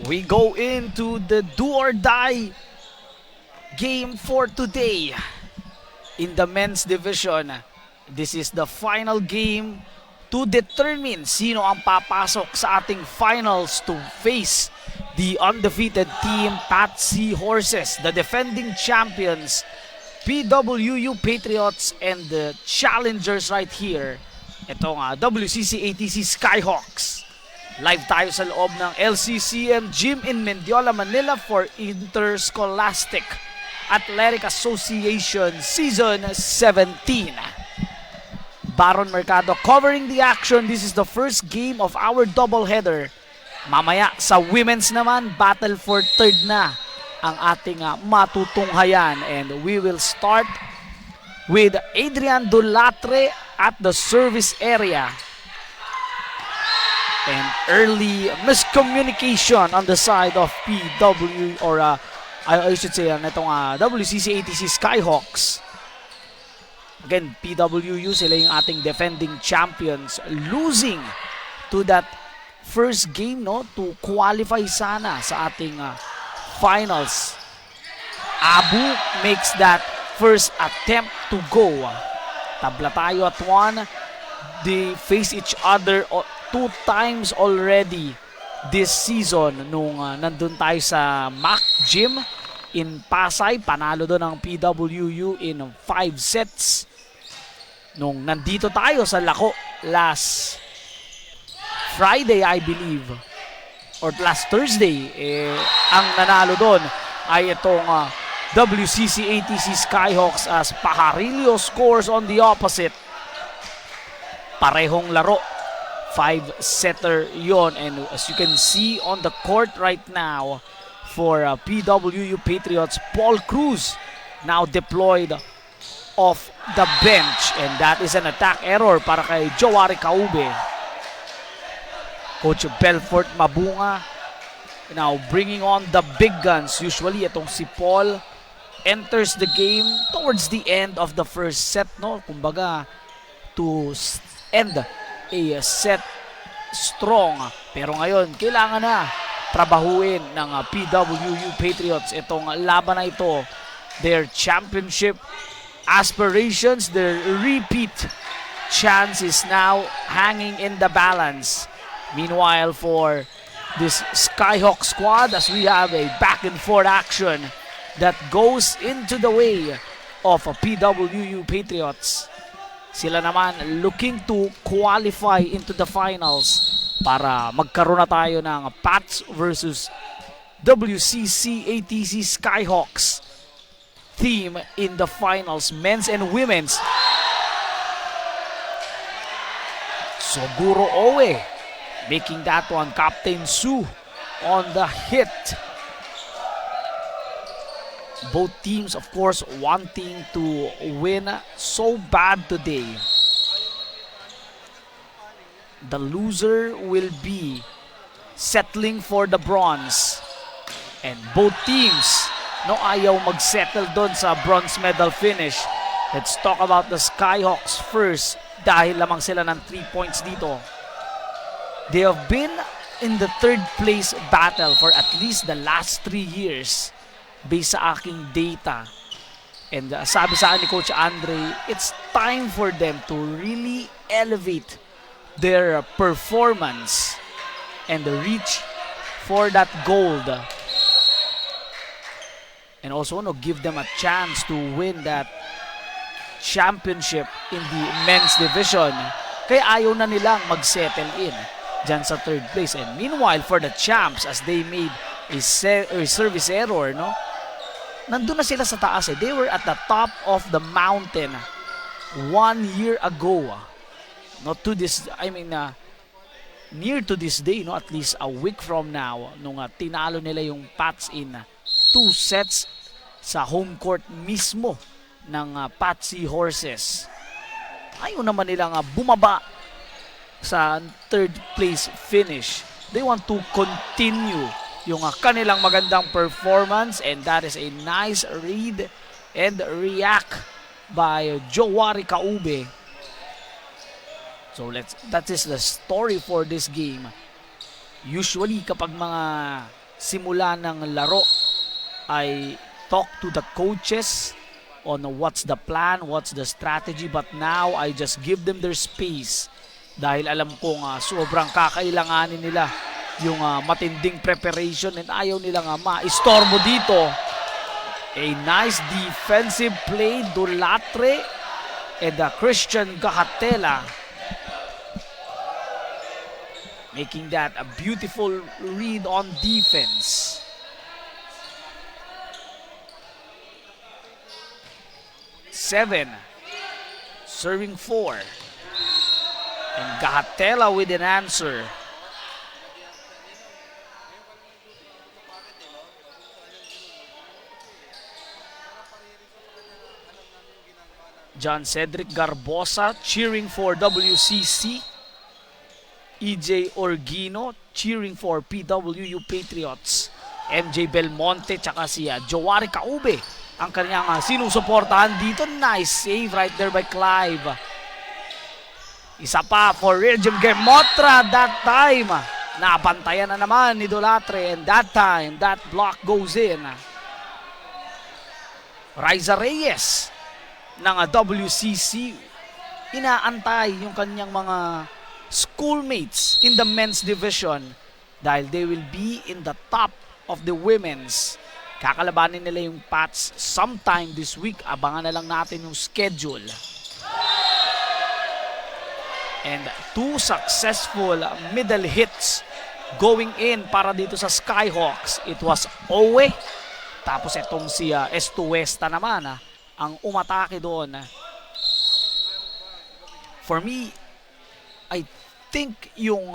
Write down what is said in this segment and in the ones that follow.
We go into the do or die game for today in the men's division. This is the final game to determine sino ang papasok sa ating finals to face the undefeated team Patsy Horses, the defending champions PWU Patriots, and the challengers right here, itong WCC ATC Skyhawks. Live tayo sa loob ng LCCM Gym in Mendiola, Manila for Interscholastic Athletic Association Season 17. Baron Mercado covering the action. This is the first game of our doubleheader. Mamaya sa women's naman, battle for third na ang ating matutunghayan. And we will start with Adrian Dulatre at the service area. And early miscommunication on the side of PW or I should say itong WCC ATC Skyhawks. Again, PWU, sila yung ating defending champions, losing to that first game, no, to qualify sana sa ating finals. Abu makes that first attempt to go. Tabla tayo at 1. They face each other 2 times already this season. Nung nandun tayo sa MAC Gym in Pasay, panalo doon ang PWU in 5 sets. Nung nandito tayo sa Lako last Friday, I believe, or last Thursday, ang nanalo doon ay itong WCC ATC Skyhawks as Pajarillo scores on the opposite. Parehong laro, 5-setter yon, and as you can see on the court right now for PWU Patriots, Paul Cruz now deployed off the bench, and that is an attack error para kay Jowari Kaube. Coach Belfort Mabunga now bringing on the big guns. Usually itong si Paul enters the game towards the end of the first set, no? Kumbaga, to end a set strong. Pero ngayon, kailangan na trabahuin ng PWU Patriots itong laban na ito. Their championship aspirations, their repeat chance is now hanging in the balance. Meanwhile, for this Skyhawk squad, as we have a back and forth action that goes into the way of PWU Patriots. Sila naman looking to qualify into the finals para magkaroon na tayo ng Pats versus WCC ATC Skyhawks team in the finals, men's and women's. Soguro Owe making that one. Captain Su on the hit. Both teams, of course, wanting to win so bad today. The loser will be settling for the bronze. And both teams, no, ayaw mag-settle doon sa bronze medal finish. Let's talk about the Skyhawks first dahil lamang sila ng 3 points dito. They have been in the third place battle for at least the last 3 years based sa aking data. And sabi sa akin ni Coach Andre, it's time for them to really elevate their performance and reach for that gold. And also give them a chance to win that championship in the men's division. Kaya ayaw na nilang mag-settle in dyan sa third place. And meanwhile, for the champs, as they made a service error, no? Nandun na sila sa taas. They were at the top of the mountain 1 year ago. Not to this, I mean, near to this day, no? At least a week from now, nung tinalo nila yung Pats in 2 sets sa home court mismo ng Patsy Horses. Ayaw naman nilang bumaba sa third place finish. They want to continue yung kanilang magandang performance, and that is a nice read and react by Jowari Kaube. So that is the story for this game. Usually kapag mga simula ng laro ay talk to the coaches on what's the plan, what's the strategy, but now I just give them their space dahil alam kong sobrang kakailanganin nila yung matinding preparation and ayaw nila ma-istorbo dito. A nice defensive play, Dolatre and Christian Gahatela making that a beautiful read on defense. Seven, serving 4. And Gahatela with an answer. John Cedric Garbosa cheering for WCC. EJ Orgino cheering for PWU Patriots. MJ Belmonte tsaka si Jowari Kaube ang kanyang sinusuportahan dito. Nice save right there by Clive. Isa pa for Regem Gemotra that time. Nabantayan na naman ni Dolatre and that time that block goes in. Riza Reyes ng WCC inaantay yung kanyang mga schoolmates in the men's division dahil they will be in the top of the women's. Kakalabanin nila yung Pats sometime this week. Abangan na lang natin yung schedule. And 2 successful middle hits going in para dito sa Skyhawks. It was Owe. Tapos itong si Estuesta naman ang umatake doon. For me, I think yung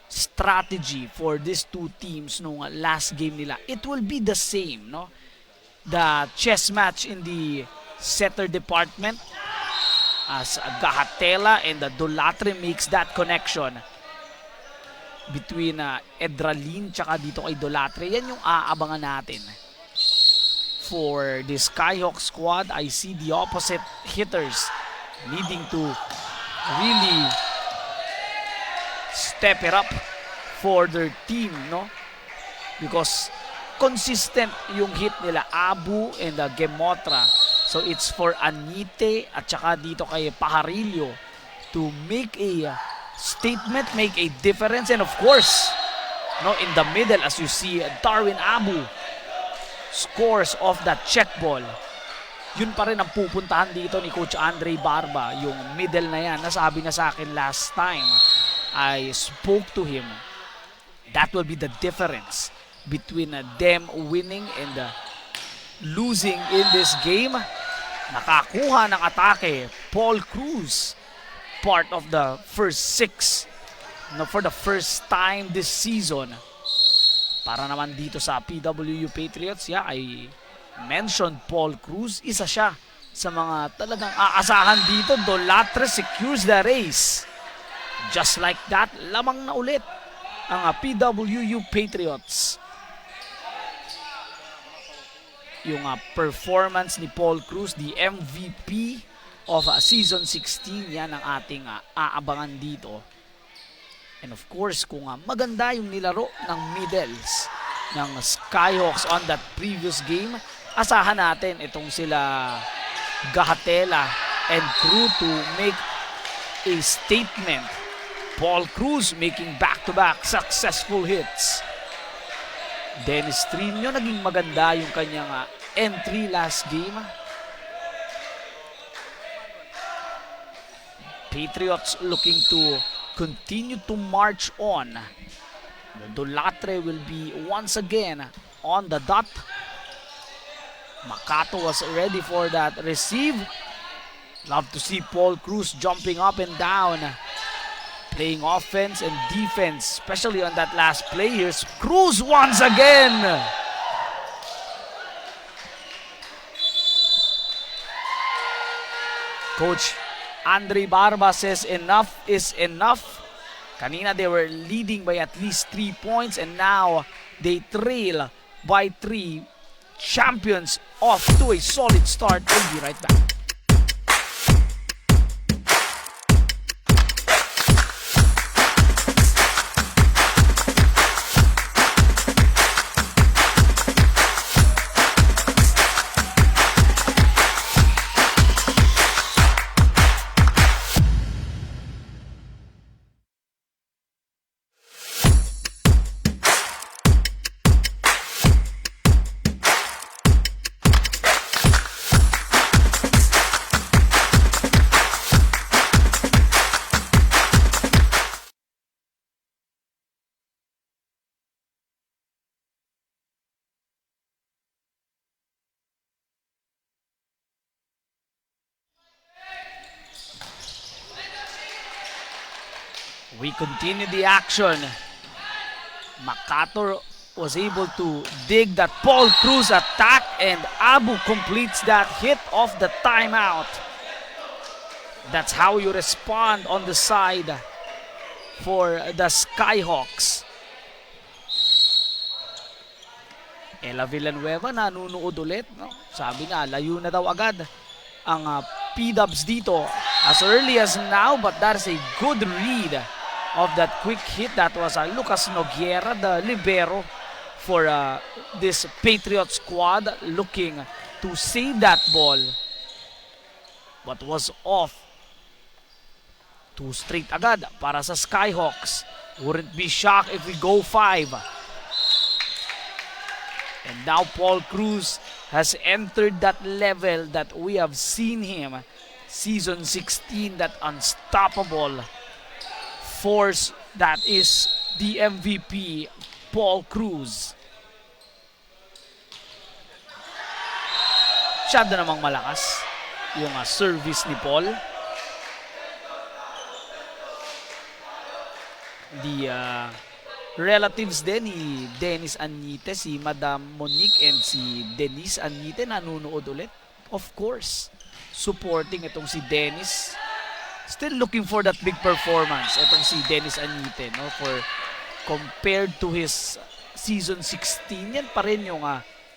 strategy for these two teams nung last game nila, it will be the same, no? The chess match in the setter department as Gahatela and Dolatre makes that connection between Edralin tsaka dito kay Dolatre. Yan yung aabangan natin. For the Skyhawk squad, I see the opposite hitters needing to really step it up for their team, no? Because consistent yung hit nila, Abu and Gemotra. So it's for Anite at saka dito kay Pajarillo to make a statement, make a difference. And of course, no, in the middle, as you see, Darwin Abu scores off that check ball. Yun pa rin ang pupuntahan dito ni Coach Andre Barba, yung middle na yan. Nasabi niya sa akin last time I spoke to him. That will be the difference between them winning and losing in this game. Nakakuha ng atake Paul Cruz, part of the first 6 for the first time this season. Para naman dito sa PWU Patriots, I mentioned Paul Cruz. Isa siya sa mga talagang aasahan dito. Dolatre secures the race. Just like that, lamang na ulit ang PWU Patriots. Yung performance ni Paul Cruz, the MVP of Season 16, yan ang ating aabangan dito. And of course, kung maganda yung nilaro ng middles ng Skyhawks on that previous game, asahan natin itong sila Gahatela and crew to make a statement. Paul Cruz making back-to-back successful hits. Dennis Trino, naging maganda yung kanyang entry last game. Patriots looking to continue to march on. Dolatre will be once again on the dot. Makato was ready for that receive. Love to see Paul Cruz jumping up and down, playing offense and defense, especially on that last play. Here's Cruz once again. Coach Andre Barba says enough is enough. Kanina they were leading by at least 3 points and now they trail by 3. Champions off to a solid start. We'll be right back. We continue the action. Makator was able to dig that Paul Cruz attack, and Abu completes that hit off the timeout. That's how you respond on the side for the Skyhawks. Ella Villanueva nanunood ulit. No? Sabi nga, layo na daw agad ang P-Dubs dito as early as now, but that's a good read of that quick hit. That was Lucas Noguera, the libero for this Patriot squad, looking to save that ball, but was off. Two straight agad para sa Skyhawks. Wouldn't be shocked if we go 5. And now Paul Cruz has entered that level that we have seen him season 16, that unstoppable force that is the MVP, Paul Cruz. Masyado namang malakas yung service ni Paul. The relatives din ni Dennis Anite, si Madam Monique and si Denise Anite, nanunood ulit. Of course, supporting itong si Dennis. Still looking for that big performance itong si Dennis Anite, no? For compared to his season 16, yan pa rin yung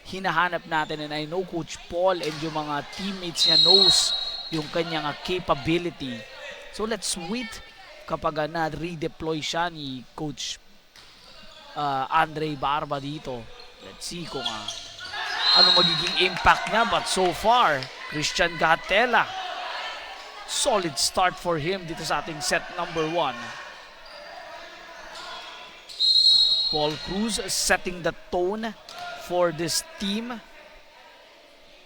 hinahanap natin, and I know Coach Paul and yung mga teammates niya knows yung kanyang capability. So let's wait kapag na-redeploy siya ni Coach Andre Barba dito. Let's see kung ano magiging impact niya, but so far, Christian Gatela, solid start for him dito sa ating set number 1. Paul Cruz setting the tone for this team,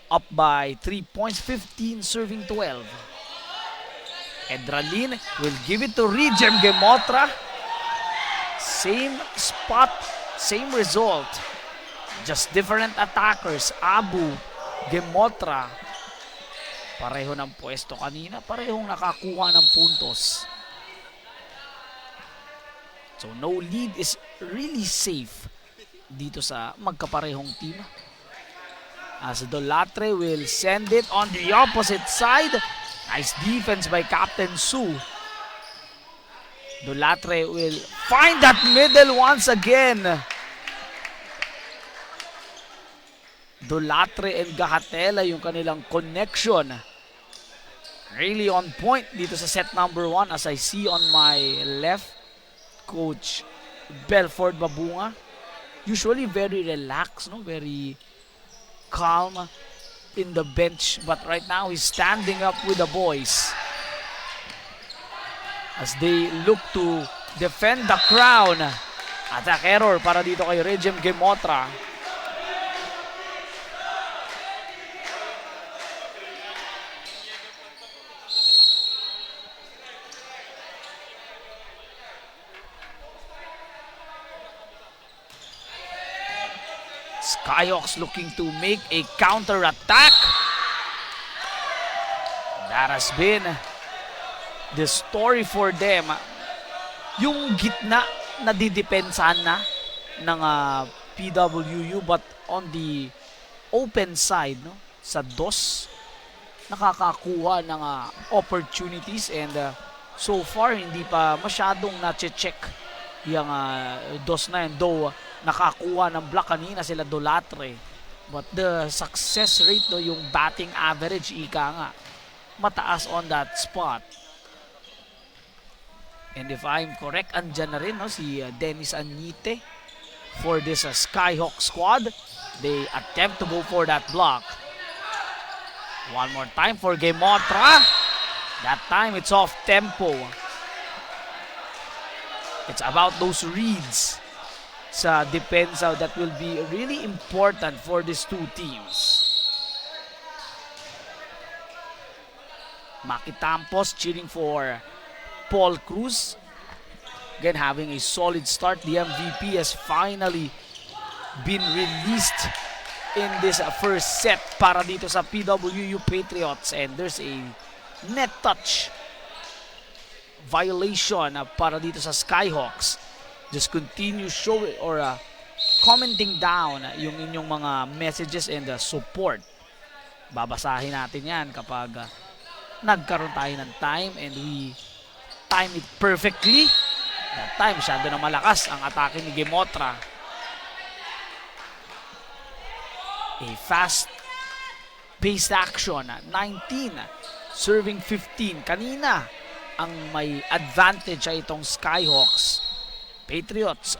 up by 3 points, 15 serving 12. Edralin will give it to Regem Gemotra. Same spot, same result. Just different attackers. Abu, Gemotra. Pareho ng pwesto kanina. Parehong nakakuha ng puntos. So no lead is really safe dito sa magkaparehong team. As Dolatre will send it on the opposite side. Nice defense by Captain Su. Dolatre will find that middle once again. Dolatre and Gahatela yung kanilang connection. Really on point dito sa set number 1, as I see on my left, Coach Belford Babunga. Usually very relaxed, no? Very calm in the bench, but right now he's standing up with the boys as they look to defend the crown. Attack error para dito kay Regem Gemotra. Skyhawks looking to make a counter-attack. That has been the story for them. Yung gitna nadidepensahan na ng PWU, but on the open side, no, sa DOS, nakakakuha ng opportunities, and so far hindi pa masyadong na-check yung DOS na yun, though nakakuha ng block kanina sila Dolatre, but the success rate, no, yung batting average, ika nga, mataas on that spot. And if I'm correct, andyan na rin, no, si Dennis Anite for this Skyhawk squad. They attempt to go for that block. One more time for Gemotra. That time it's off tempo. It's about those reads sa depensa that will be really important for these two teams. Maki Tampos cheering for Paul Cruz. Again, having a solid start. The MVP has finally been released in this first set para dito sa PWU Patriots. And there's a net touch violation para dito sa Skyhawks. Just continue showing or commenting down yung inyong mga messages and support. Babasahin natin yan kapag nagkaroon tayo ng time and we time it perfectly. That time, masyado na malakas ang atake ni Gemotra. A fast-paced action. 19 serving 15. Kanina, ang may advantage ay itong Skyhawks. Patriots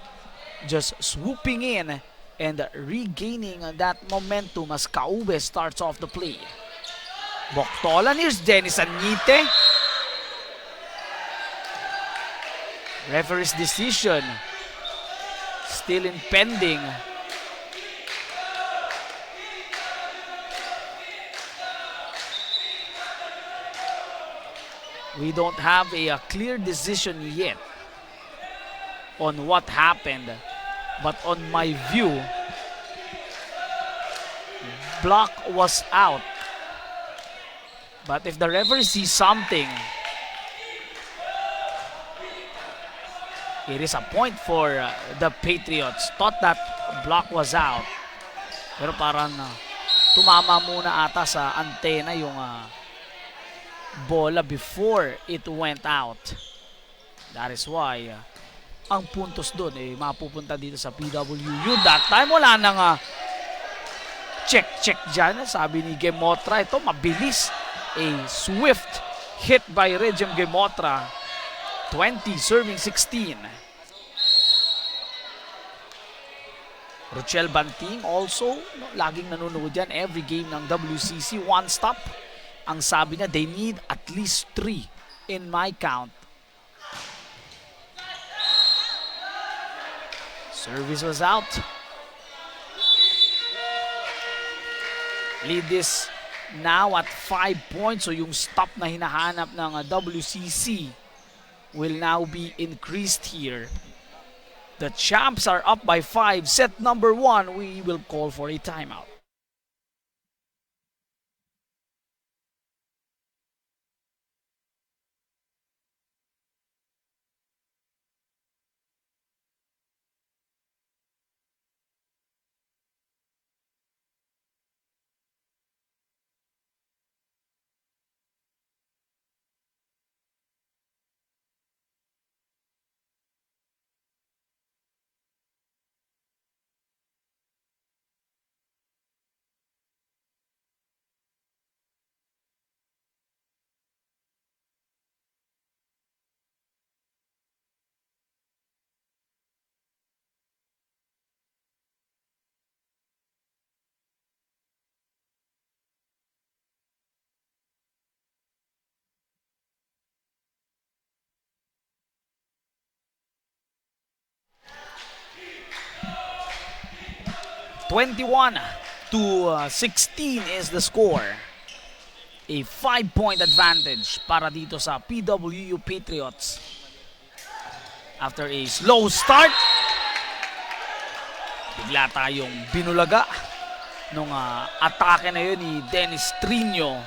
just swooping in and regaining that momentum as Kaube starts off the play. Boktolan, here's Dennis Agnite. Referee's decision still impending. We don't have a clear decision yet on what happened, but on my view, block was out. But if the referee sees something, it is a point for the Patriots. Thought that block was out. Pero parang tumama muna ata sa antena yung bola before it went out. That is why ang puntos doon mapupunta dito sa PWU. That time wala nang check dyan. Sabi ni Gemotra, ito mabilis. A swift hit by Regem Gemotra. 20 serving 16. Rochelle Banting also, laging nanonood yan every game ng WCC, one stop. Ang sabi niya, they need at least 3 in my count. Service was out. Lead this now at 5 points. So yung stop na hinahanap ng WCC will now be increased here. The champs are up by 5. Set number 1, we will call for a timeout. (21-16) is the score. A 5-point advantage para dito sa PWU Patriots. After a slow start, bigla tayong binulaga nung atake na yun ni Dennis Trino.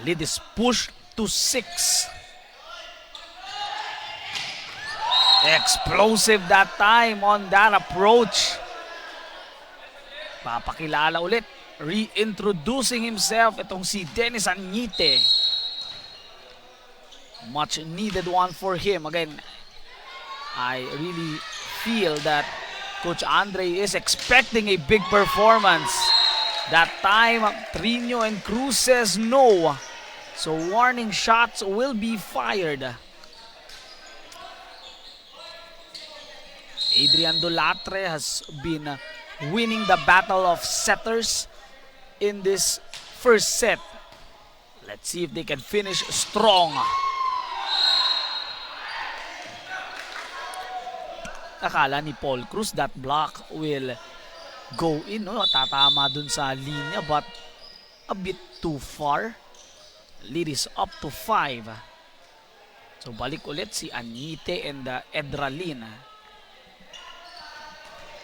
Lead is pushed to 6. Explosive that time on that approach. Papakilala ulit. Reintroducing himself itong si Dennis Agnite. Much needed one for him. Again, I really feel that Coach Andre is expecting a big performance. That time, Trino and Cruz says no. So warning shots will be fired. Adrian Dolatre has been winning the battle of setters in this first set. Let's see if they can finish strong. Akala ni Paul Cruz that block will go in, no? Tatama dun sa linya, but a bit too far. Lead is up to 5. So balik ulit si Agnite and Edralin.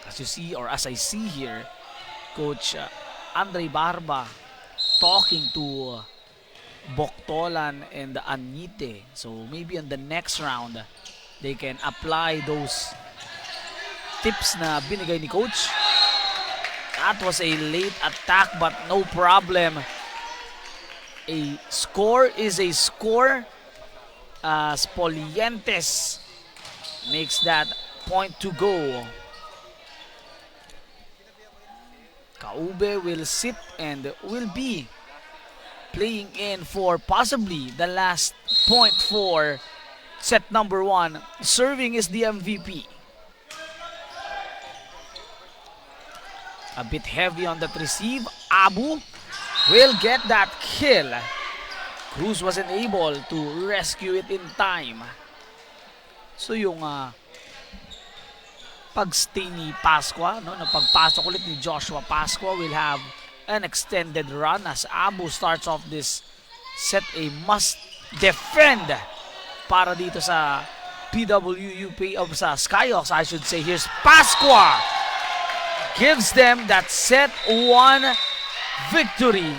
As you see, or as I see here, Coach Andre Barba talking to Boktolan and Anite. So maybe in the next round, they can apply those tips na binigay ni Coach. That was a late attack but no problem. A score is a score. Spolientes makes that point to go. Kaube will sit and will be playing in for possibly the last point for set number 1. Serving is the MVP. A bit heavy on that receive. Abu will get that kill. Cruz wasn't able to rescue it in time. So yung pag-stay ni Pasqua, no, na pagpasok ulit ni Joshua Pasqua will have an extended run as Abu starts off this set a must defend para dito sa PWU sa Skyhawks, I should say. Here's Pasqua. Gives them that set 1 victory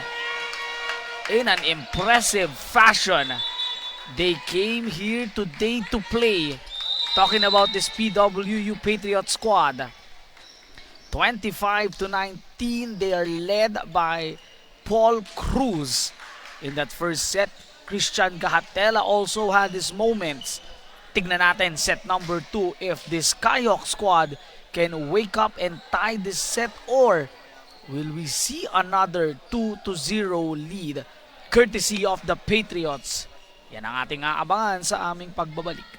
in an impressive fashion. They came here today to play. Talking about this PWU Patriot squad. 25-19, they are led by Paul Cruz. In that first set, Christian Gahatela also had his moments. Tignan natin set number 2 if this Skyhawk squad can wake up and tie this set, or will we see another 2-0 lead courtesy of the Patriots? Yan ang ating aabangan sa aming pagbabalik.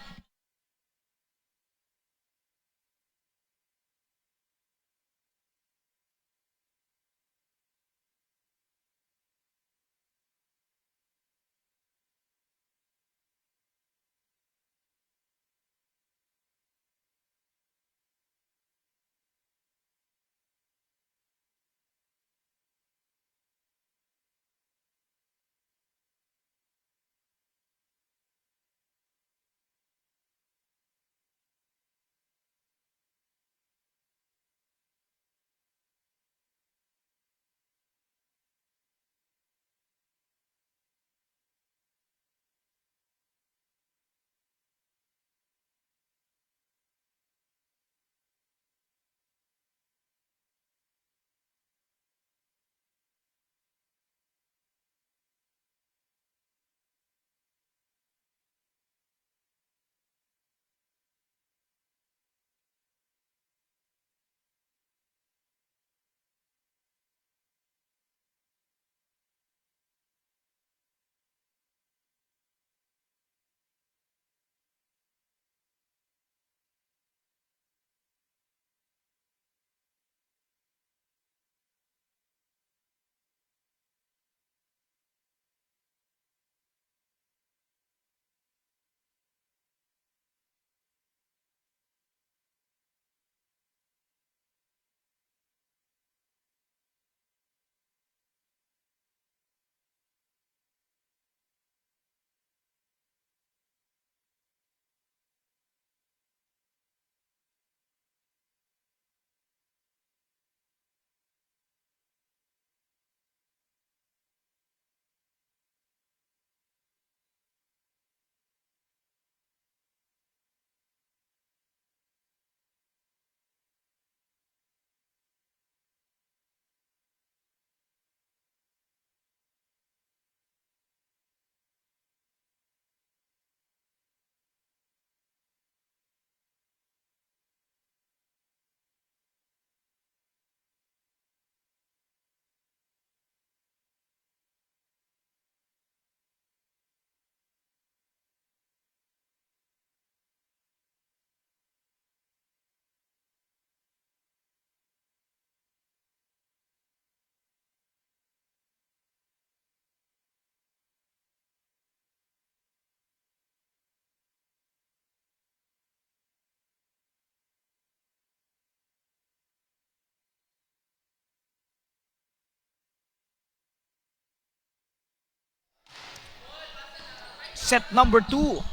Set number 2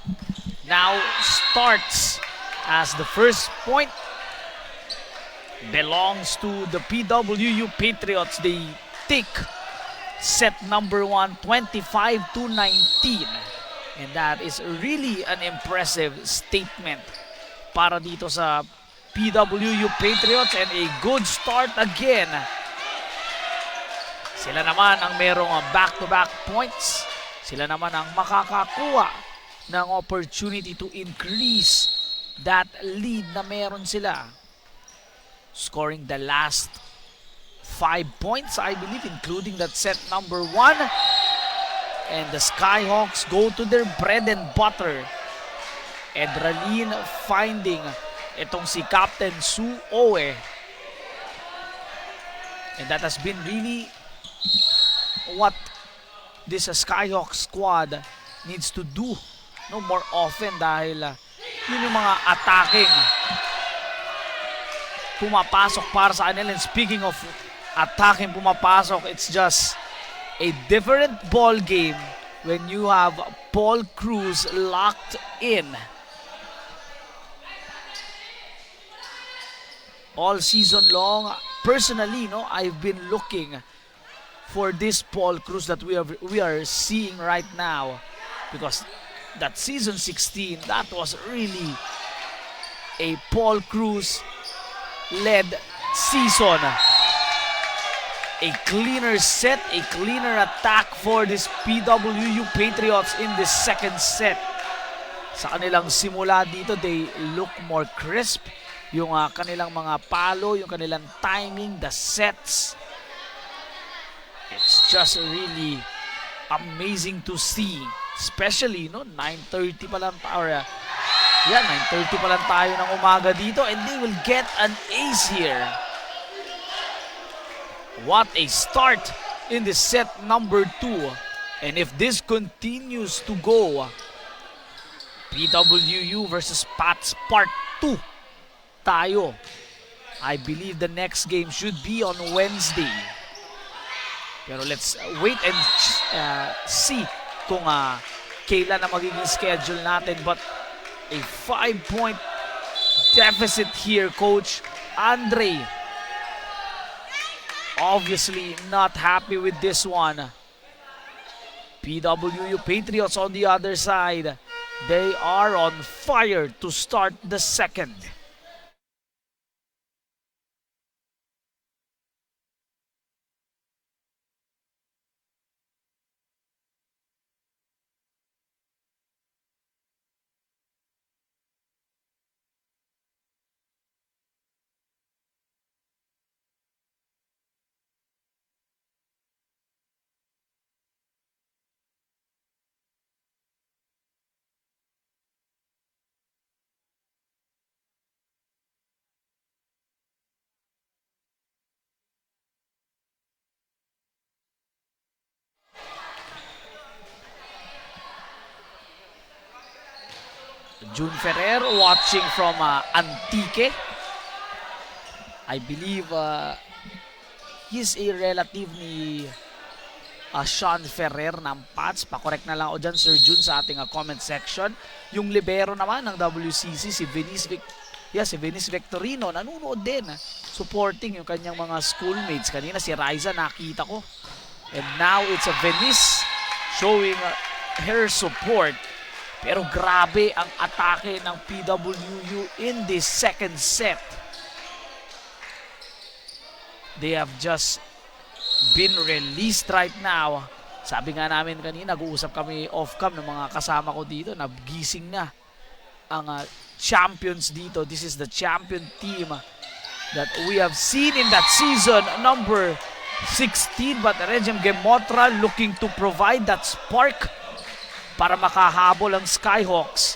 now starts as the first point belongs to the PWU Patriots. They stick set number 1, 25-19. And that is really an impressive statement para dito sa PWU Patriots, and a good start again. Sila naman ang merong back-to-back points. Sila naman ang makakakuha ng opportunity to increase that lead na meron sila. Scoring the last 5 points, I believe, including that set number 1. And the Skyhawks go to their bread and butter. Edralin finding itong si Captain Su Owe. And that has been really what this Skyhawk squad needs to do more often, dahil yun yung mga attacking pumapasok para sa kanila. And speaking of attacking pumapasok, it's just a different ball game when you have Paul Cruz locked in. All season long, personally, I've been looking for this Paul Cruz that we are seeing right now, because that season 16, that was really a Paul Cruz led season. A cleaner set, a cleaner attack for this PWU Patriots in the second set. Sa kanilang simula dito, they look more crisp. Yung kanilang mga palo, yung kanilang timing, the sets. It's just really amazing to see. Especially, 9:30 pa lang tayo. 9:30 pa lang tayo ng umaga dito, and they will get an ace here. What a start in the set number 2. And if this continues to go, PWU versus Pats Part 2 tayo. I believe the next game should be on Wednesday. Pero let's wait and see kung kailan na magiging schedule natin. But a 5-point deficit here, Coach Andre. Obviously not happy with this one. PWU Patriots on the other side, they are on fire to start the second. June Ferrer watching from Antique. I believe he's a relative ni Sean Ferrer ng Pats. Pakorek na lang ako dyan, Sir June, sa ating comment section. Yung libero naman ng WCC, si Venice Victorino, nanonood din. Supporting yung kanyang mga schoolmates. Kanina si Riza nakita ko. And now it's a Venice showing her support. Pero grabe ang atake ng PWU in this second set. They have just been released right now. Sabi nga namin kanina, nag-uusap kami off-cam ng mga kasama ko dito. Nagising na ang champions dito. This is the champion team that we have seen in that season number 16. But Regem Gemotra looking to provide that spark para makahabol ang Skyhawks.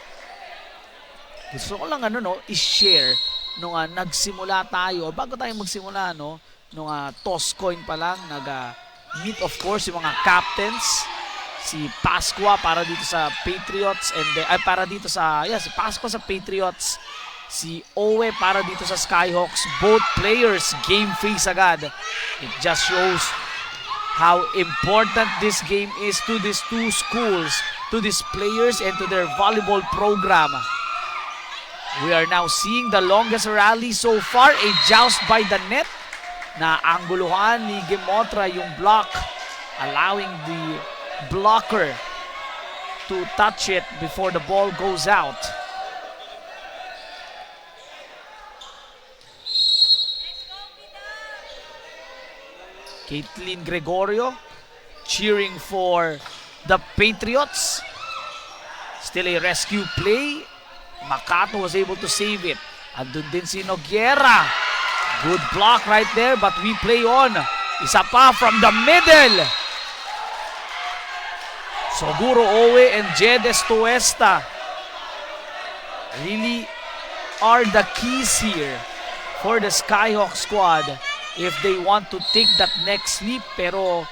Gusto ko lang i-share nung nagsimula tayo, bago tayo magsimula, nung toss coin pa lang, nag-meet of course yung mga captains, si Pasqua para dito sa Patriots, and para dito sa, si Pasqua sa Patriots, si Owe para dito sa Skyhawks. Both players game face agad. It just shows how important this game is to these two schools, to these players, and to their volleyball program. We are now seeing the longest rally so far, a joust by the net. na angguluhan ni Gemotra yung block, allowing the blocker to touch it before the ball goes out. Caitlin Gregorio cheering for the Patriots. Still a rescue play. Makato was able to save it. Andun din si Noguera. Good block right there, but we play on. Isa pa from the middle. Soguro Owe and Jedes Tuesta really are the keys here for the Skyhawk squad if they want to take that next leap. Pero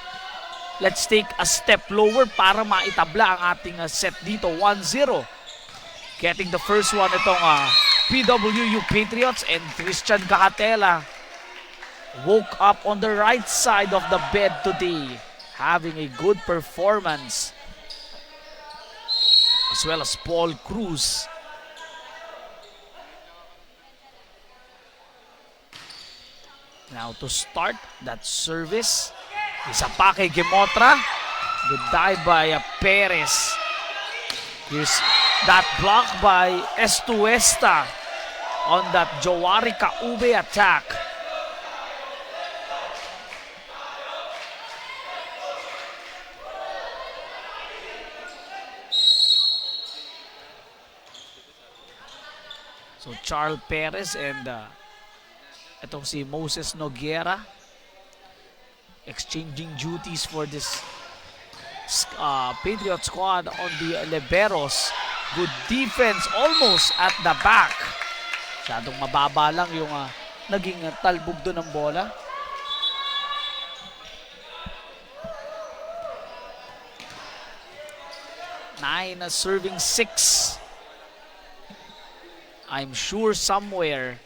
let's take a step lower para maitabla ang ating set dito. 1-0. Getting the first one itong PWU Patriots, and Christian Gahatela woke up on the right side of the bed today, having a good performance, as well as Paul Cruz. Now to start that service, isa pa kay Gemotra. Good dive by Perez. Here's that block by Estuesta on that Jawari Kaube attack. So Charles Perez and itong si Moses Noguera exchanging duties for this Patriot squad on the liberos. Good defense almost at the back. Masyadong mababa lang yung naging talbog doon ng bola. Nine serving 6. I'm sure somewhere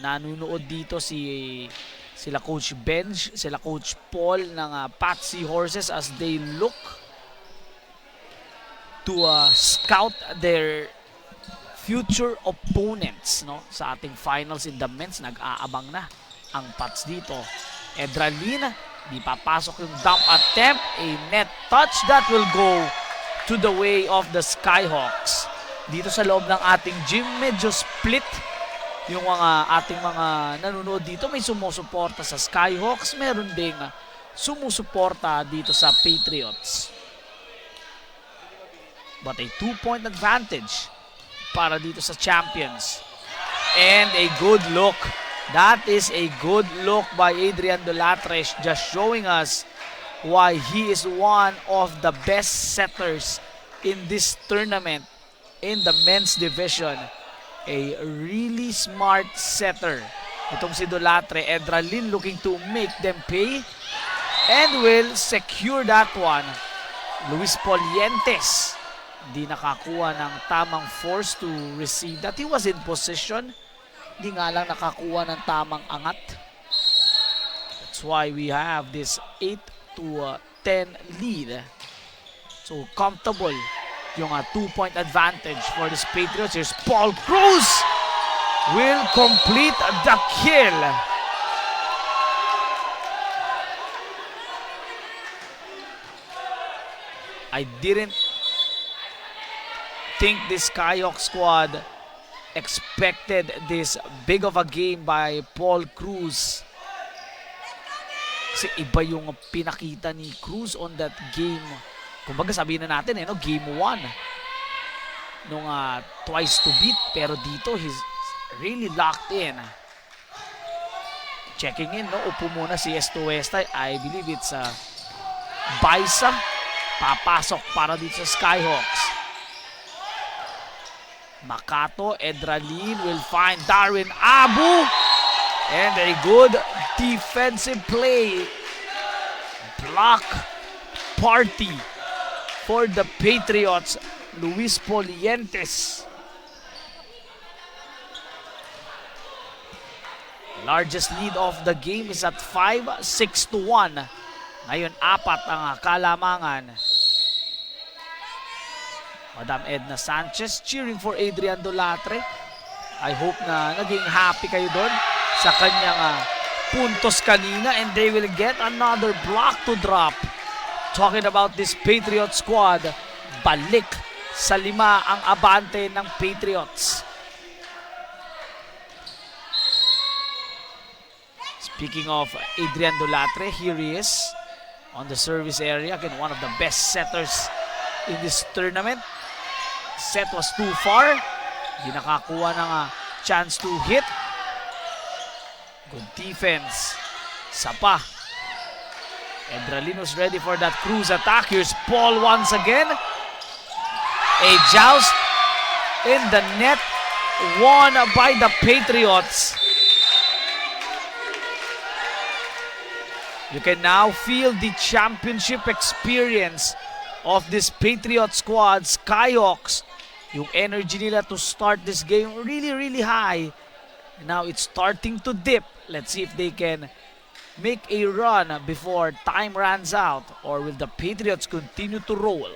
nanunood dito sila Coach Benj, sila Coach Paul ng Patsy Horses as they look to scout their future opponents, no, sa ating finals in the men's. Nag-aabang na ang Pats dito. Edralina, di papasok yung dump attempt. A net touch that will go to the way of the Skyhawks. Dito sa loob ng ating gym, medyo split yung ating mga nanonood dito. May sumusuporta sa Skyhawks, meron ding sumusuporta dito sa Patriots. But a 2-point advantage para dito sa champions. And a good look. That is a good look by Adrian Dolatres, just showing us why he is one of the best setters in this tournament in the men's division. A really smart setter itong si Dolatre. Edralin looking to make them pay and will secure that one. Luis Polientes di nakakuha ng tamang force to receive that. He was in position, di nga lang nakakuha ng tamang angat. That's why we have this 8-10 lead. So comfortable yung 2-point advantage for the Patriots. Here's Paul Cruz will complete the kill. I didn't think this Skyhawk squad expected this big of a game by Paul Cruz. Kasi iba yung pinakita ni Cruz on that game. Kumbaga sabihin na natin, game 1. Nung twice to beat. Pero dito, he's really locked in. Checking in, no? Upo muna si Estuesta. I believe it's Baisa. Papasok para dito sa Skyhawks. Makato, Edralin will find Darwin Abu. And a good defensive play. Block party for the Patriots. Luis Polientes. Largest lead of the game is at 5, 6-1. Ngayon, 4 ang kalamangan. Madam Edna Sanchez cheering for Adrian Dolatre. I hope na naging happy kayo doon sa kanyang puntos kanina and they will get another block to drop. Talking about this Patriot squad, balik sa 5 ang abante ng Patriots. Speaking of Adrian Dolatre, here he is on the service area. Again, one of the best setters in this tournament. Set was too far. Hindi nakakuha ng chance to hit. Good defense. Sapa. Edralino's ready for that cruise attack. Here's Paul once again. A joust in the net. Won by the Patriots. You can now feel the championship experience of this Patriot squad. Skyhawks, yung energy nila to start this game really high. Now it's starting to dip. Let's see if they can make a run before time runs out, or will the Patriots continue to roll?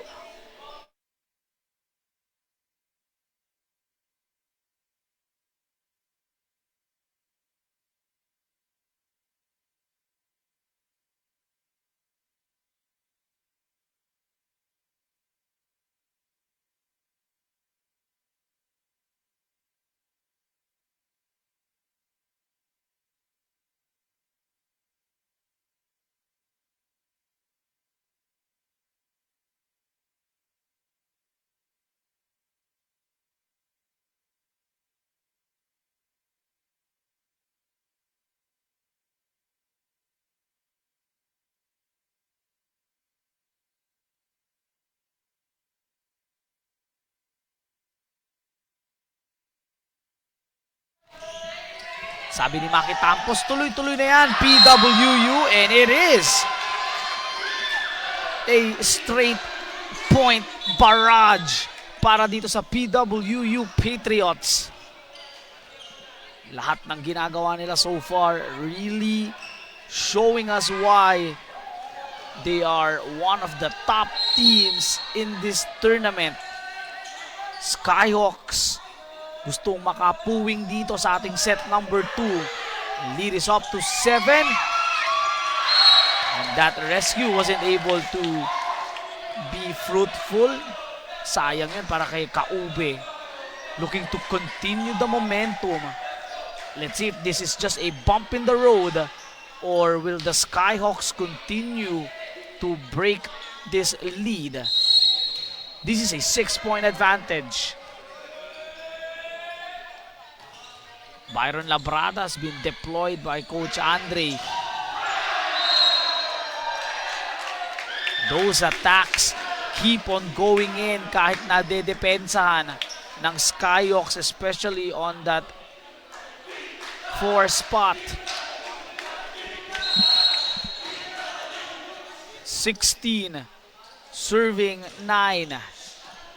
Sabi ni Maki Tampos, tuloy-tuloy na yan, PWU, and it is a straight point barrage para dito sa PWU Patriots. Lahat ng ginagawa nila so far really showing us why they are one of the top teams in this tournament. Skyhawks gustong makapuwing dito sa ating set number 2. Lead is up to 7. And that rescue wasn't able to be fruitful. Sayang yan para kay Kaube. Looking to continue the momentum. Let's see if this is just a bump in the road, or will the Skyhawks continue to break this lead. This is a 6-point advantage. Byron Labrada has been deployed by Coach Andre. Those attacks keep on going in kahit nadedepensahan ng Skyhawks, especially on that 4 spot. 16 serving 9.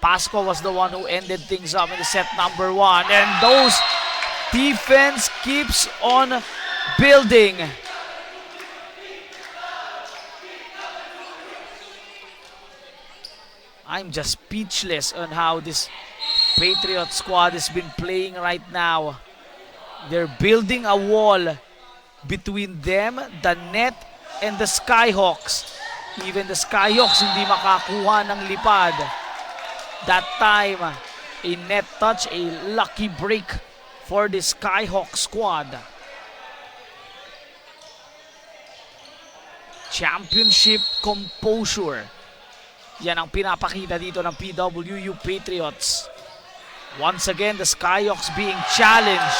Pasco was the one who ended things up in the set number 1, and those defense keeps on building. I'm just speechless on how this Patriot squad has been playing right now. They're building a wall between them, the net, and the Skyhawks. Even the Skyhawks hindi makakuha ng lipad. That time, a net touch, a lucky break for the Skyhawk squad. Championship composure. Yan ang pinapakita dito ng PWU Patriots. Once again, the Skyhawks being challenged.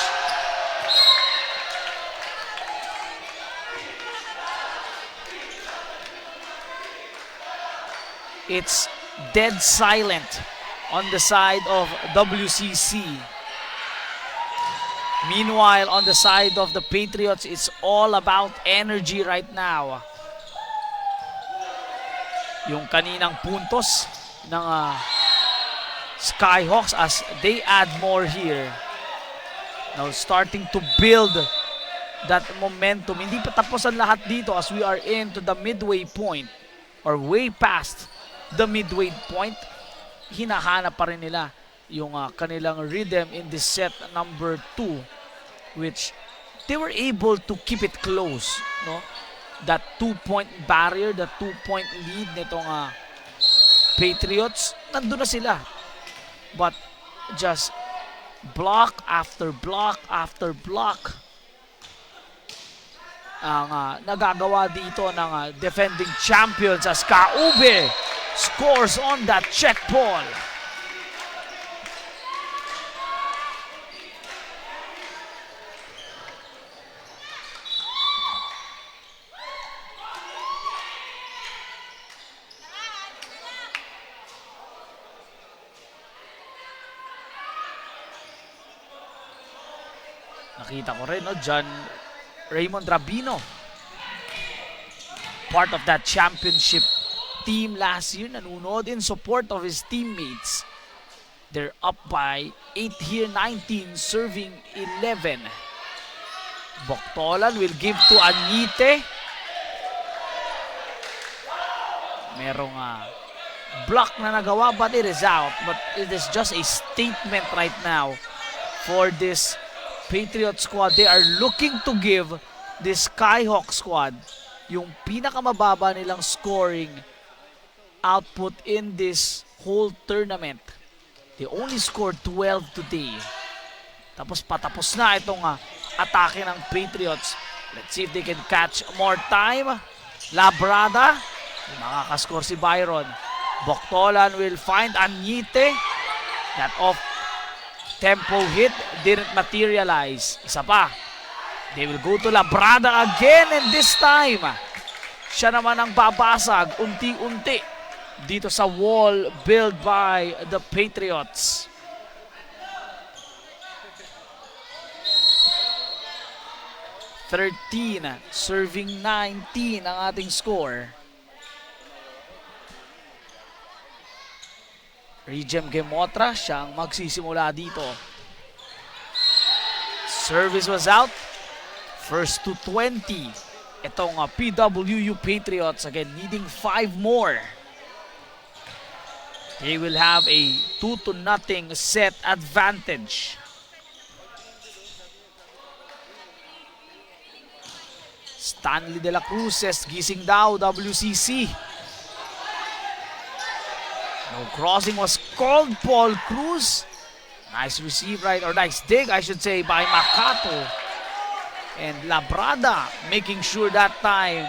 It's dead silent on the side of WCC. Meanwhile, on the side of the Patriots, it's all about energy right now. Yung kaninang puntos ng Skyhawks as they add more here. Now starting to build that momentum. Hindi pa tapos ang lahat dito as we are into the midway point, or way past the midway point. Hinahanap pa rin nila yung kanilang rhythm in this set number 2, which they were able to keep it close, no? That 2-point barrier, that 2-point lead nitong Patriots, nandun na sila. But just block after block after block ang nagagawa dito ng defending champions as Kaube scores on that check ball. Nakita ko rin, no, John Raymond Rabino, part of that championship team last year, nanunod in support of his teammates. They're up by 8 here, 19, serving 11. Boktolan will give to Anite. Merong block na nagawa, but it is out. But it is just a statement right now for this Patriot squad. They are looking to give this Skyhawk squad yung pinakamababa nilang scoring output in this whole tournament. They only scored 12 today. Tapos patapos na itong atake ng Patriots. Let's see if they can catch more time. Labrada. Makakascore si Byron. Boktolan will find Anyite. That off tempo hit didn't materialize. Isa pa. They will go to Labrada again, and this time siya naman ang babasag unti-unti dito sa wall built by the Patriots. Serving 19 ang ating score. Regem Gemotra siyang magsisimula dito. Service was out. First to 20. Itong PWU Patriots again needing 5 more. They will have a 2-0 set advantage. Stanley De La Cruz says gising daw WCC. No crossing was called. Paul Cruz. Nice receive right, or nice dig I should say, by Makato. And Labrada making sure that time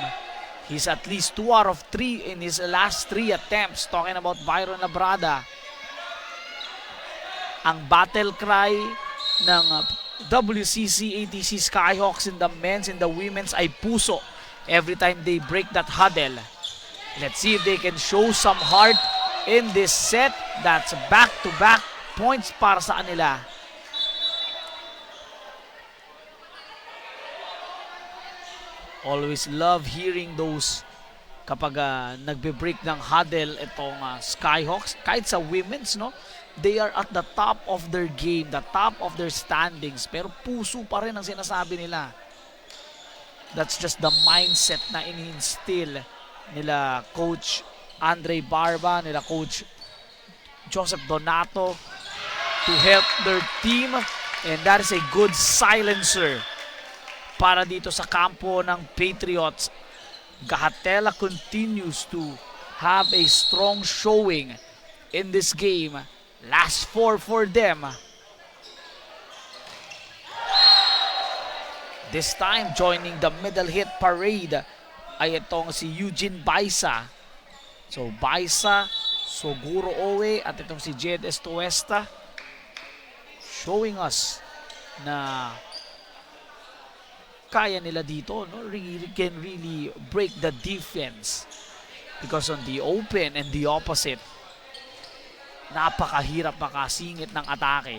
he's at least 2 out of 3 in his last 3 attempts. Talking about Byron Labrada. Ang battle cry ng WCC ATC Skyhawks in the men's and the women's ay puso every time they break that huddle. Let's see if they can show some heart in this set. That's back-to-back points para sa kanila. Always love hearing those kapag nagbe-break ng huddle itong Skyhawks. Kahit sa women's, no? They are at the top of their game, the top of their standings. Pero puso pa rin ang sinasabi nila. That's just the mindset na in-instill nila Coach Andre Barba, nila Coach Joseph Donato to help their team. And that is a good silencer para dito sa kampo ng Patriots. Gahatela continues to have a strong showing in this game. Last 4 for them. This time joining the middle hit parade ay itong si Eugene Baisa. So Baisa, Soguro Owe at itong si Jed Estuesta showing us na kaya nila dito, no? Can really break the defense, because on the open and the opposite, napakahirap makasingit ng atake.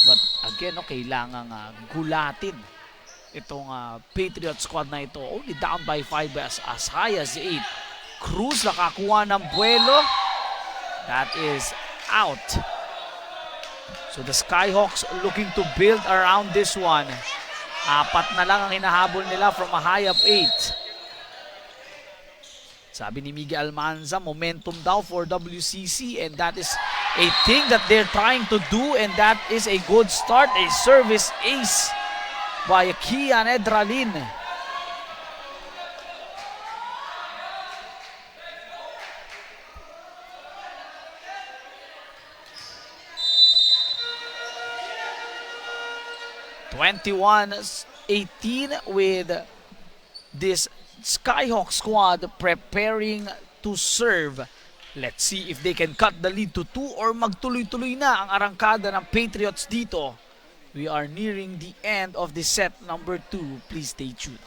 But again, no, kailangan gulatin itong Patriot squad na ito. Only down by 5 as high as 8. Cruz nakakuha ng buwelo. That is out. So the Skyhawks looking to build around this one. 4 na lang ang hinahabol nila from a high of 8. Sabi ni Miguel Almanza, momentum daw for WCC, and that is a thing that they're trying to do, and that is a good start. A service ace by Kian Edralin. (21-18) with this Skyhawk squad preparing to serve. Let's see if they can cut the lead to 2 or magtuloy-tuloy na ang arangkada ng Patriots dito. We are nearing the end of the set number 2. Please stay tuned.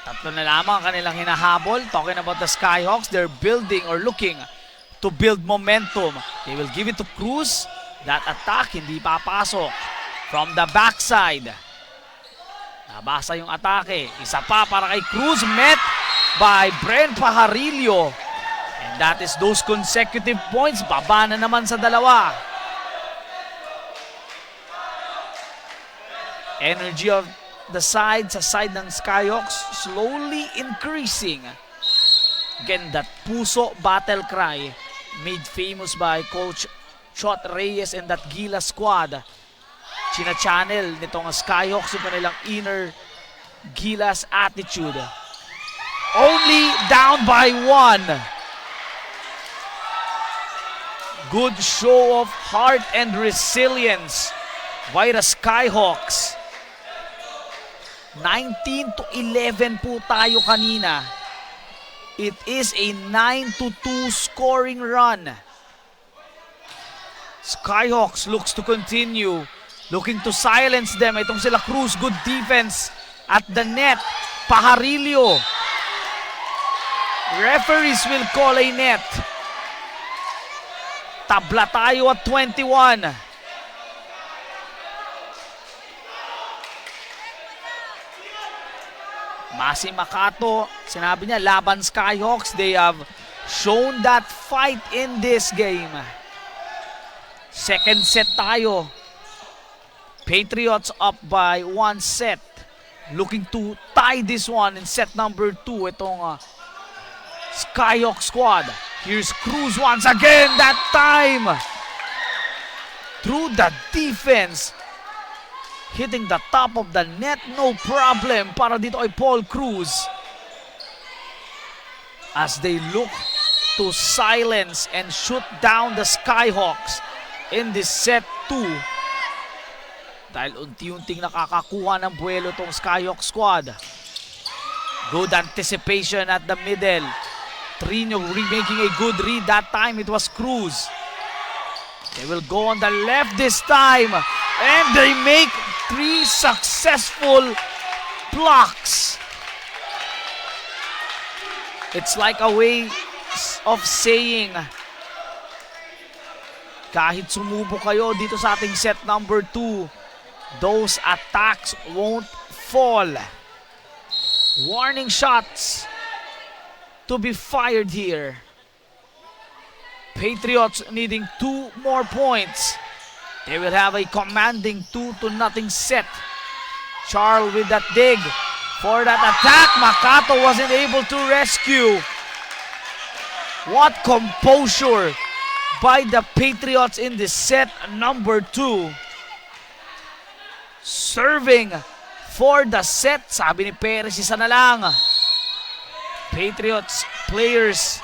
Tatlo na lamang kanilang hinahabol. Talking about the Skyhawks, they're building or looking to build momentum. They will give it to Cruz. That attack hindi papasok. From the backside. Nabasa yung atake. Isa pa para kay Cruz. Met by Bren Pajarillo. And that is those consecutive points. Baba na naman sa dalawa. Energy of the side sa side ng Skyhawks slowly increasing. Again, that puso battle cry made famous by Coach Chot Reyes and that Gila squad. China-channel nitong Skyhawks yung kanilang inner Gilas attitude. Only down by 1. Good show of heart and resilience by the Skyhawks. 19-11 po tayo kanina. It is a 9-2 scoring run. Skyhawks looks to continue. Looking to silence them. Itong sila Cruz. Good defense at the net. Pajarillo. Referees will call a net. Tabla tayo at 21. Masi Makato, sinabi niya, laban Skyhawks. They have shown that fight in this game. Second set tayo. Patriots up by 1 set. Looking to tie this one in set number 2. Itong Skyhawk squad. Here's Cruz once again, that time. Through the defense. Hitting the top of the net, no problem para dito ay Paul Cruz. As they look to silence and shoot down the Skyhawks in this set 2. Dahil unti-unting nakakakuha ng buwelo tong Skyhawk squad. Good anticipation at the middle. Trino making a good read. That time it was Cruz. They will go on the left this time. And they make 3 successful blocks. It's like a way of saying, kahit sumubo kayo dito sa ating set number 2, those attacks won't fall. Warning shots to be fired here. Patriots needing 2 more points. They will have a commanding 2-0 set. Charles with that dig for that attack. Makato wasn't able to rescue. What composure by the Patriots in this set number 2. Serving for the set. Sabi ni Perez, isa na lang. Patriots players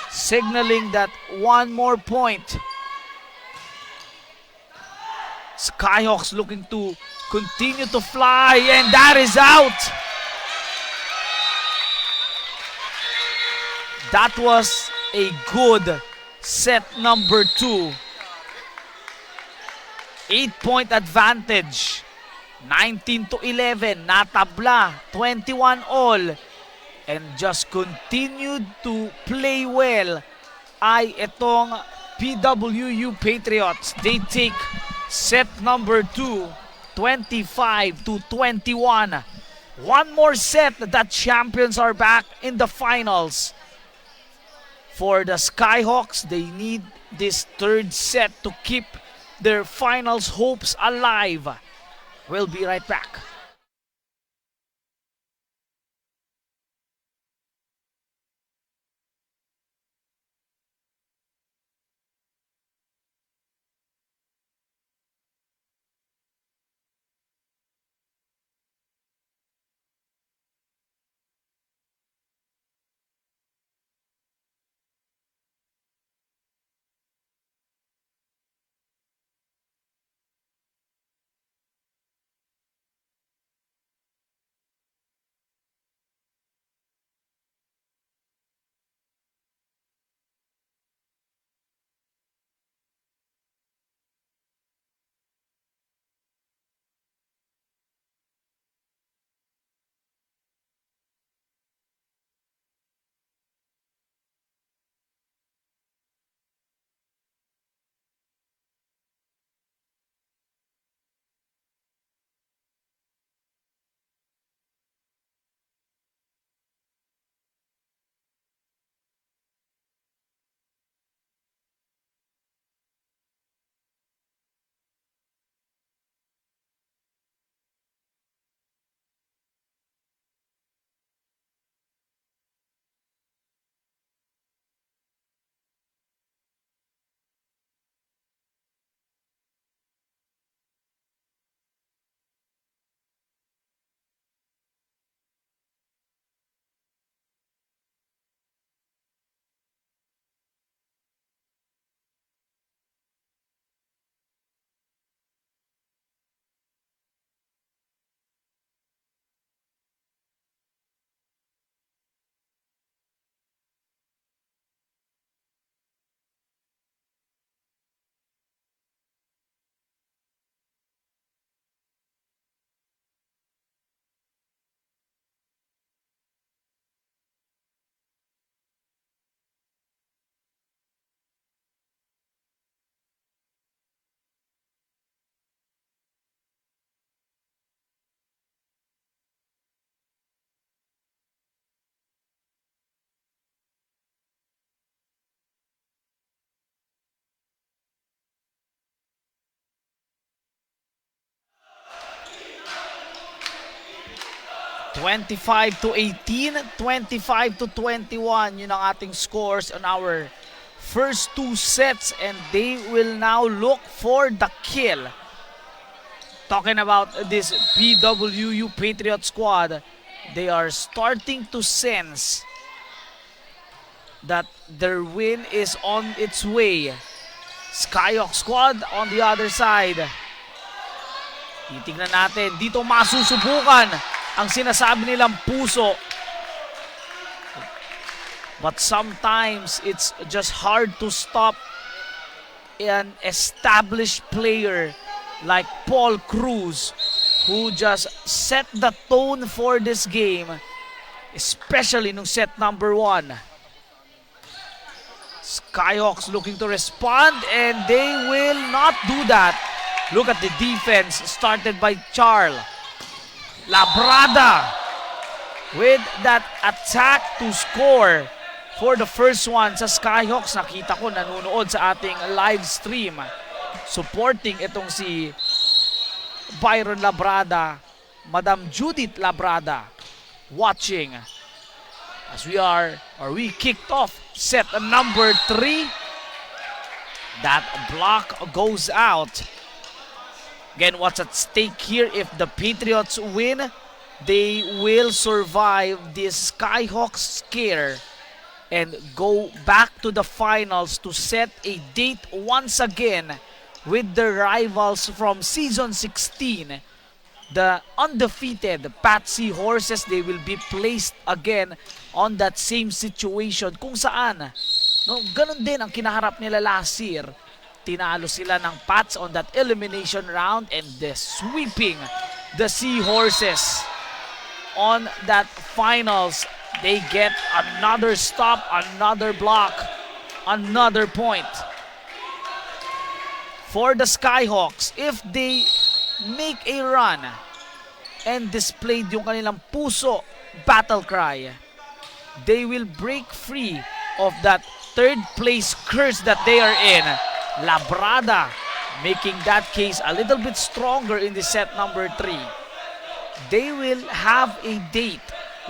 signaling that 1 more point. Skyhawks looking to continue to fly, and that is out. That was a good set number 2. 8-point advantage 19-11, natabla, 21 all, and just continued to play well ay itong PWU Patriots. They take set number 2, 25-21. One more set, the champions are back in the finals. For the Skyhawks, they need this third set to keep their finals hopes alive. We'll be right back. (25-18), 25-21, yun ang ating scores on our first two sets, and they will now look for the kill. Talking about this PWU Patriot squad, they are starting to sense that their win is on its way. Skyhawk squad on the other side. Titignan natin, dito masusubukan ang sinasabi nilang puso. But sometimes it's just hard to stop an established player like Paul Cruz, who just set the tone for this game, especially nung set number 1. Skyhawks looking to respond, and they will not do that. Look at the defense started by Charles. Labrada with that attack to score for the first one sa Skyhawks. Nakita ko nanonood sa ating live stream supporting itong si Byron Labrada, Madam Judith Labrada, watching as we kicked off set number 3. That block goes out. Again, what's at stake here? If the Patriots win, they will survive this Skyhawks scare and go back to the finals to set a date once again with their rivals from season 16. The undefeated Patsy Horses, they will be placed again on that same situation kung saan ganun din ang kinaharap nila last year. Tinalo sila ng Pats on that elimination round, and the sweeping the Seahorses on that finals. They get another stop, another block, another point. For the Skyhawks, if they make a run and displayed yung kanilang puso battle cry, they will break free of that third place curse that they are in. Labrada making that case a little bit stronger in the set number 3. They will have a date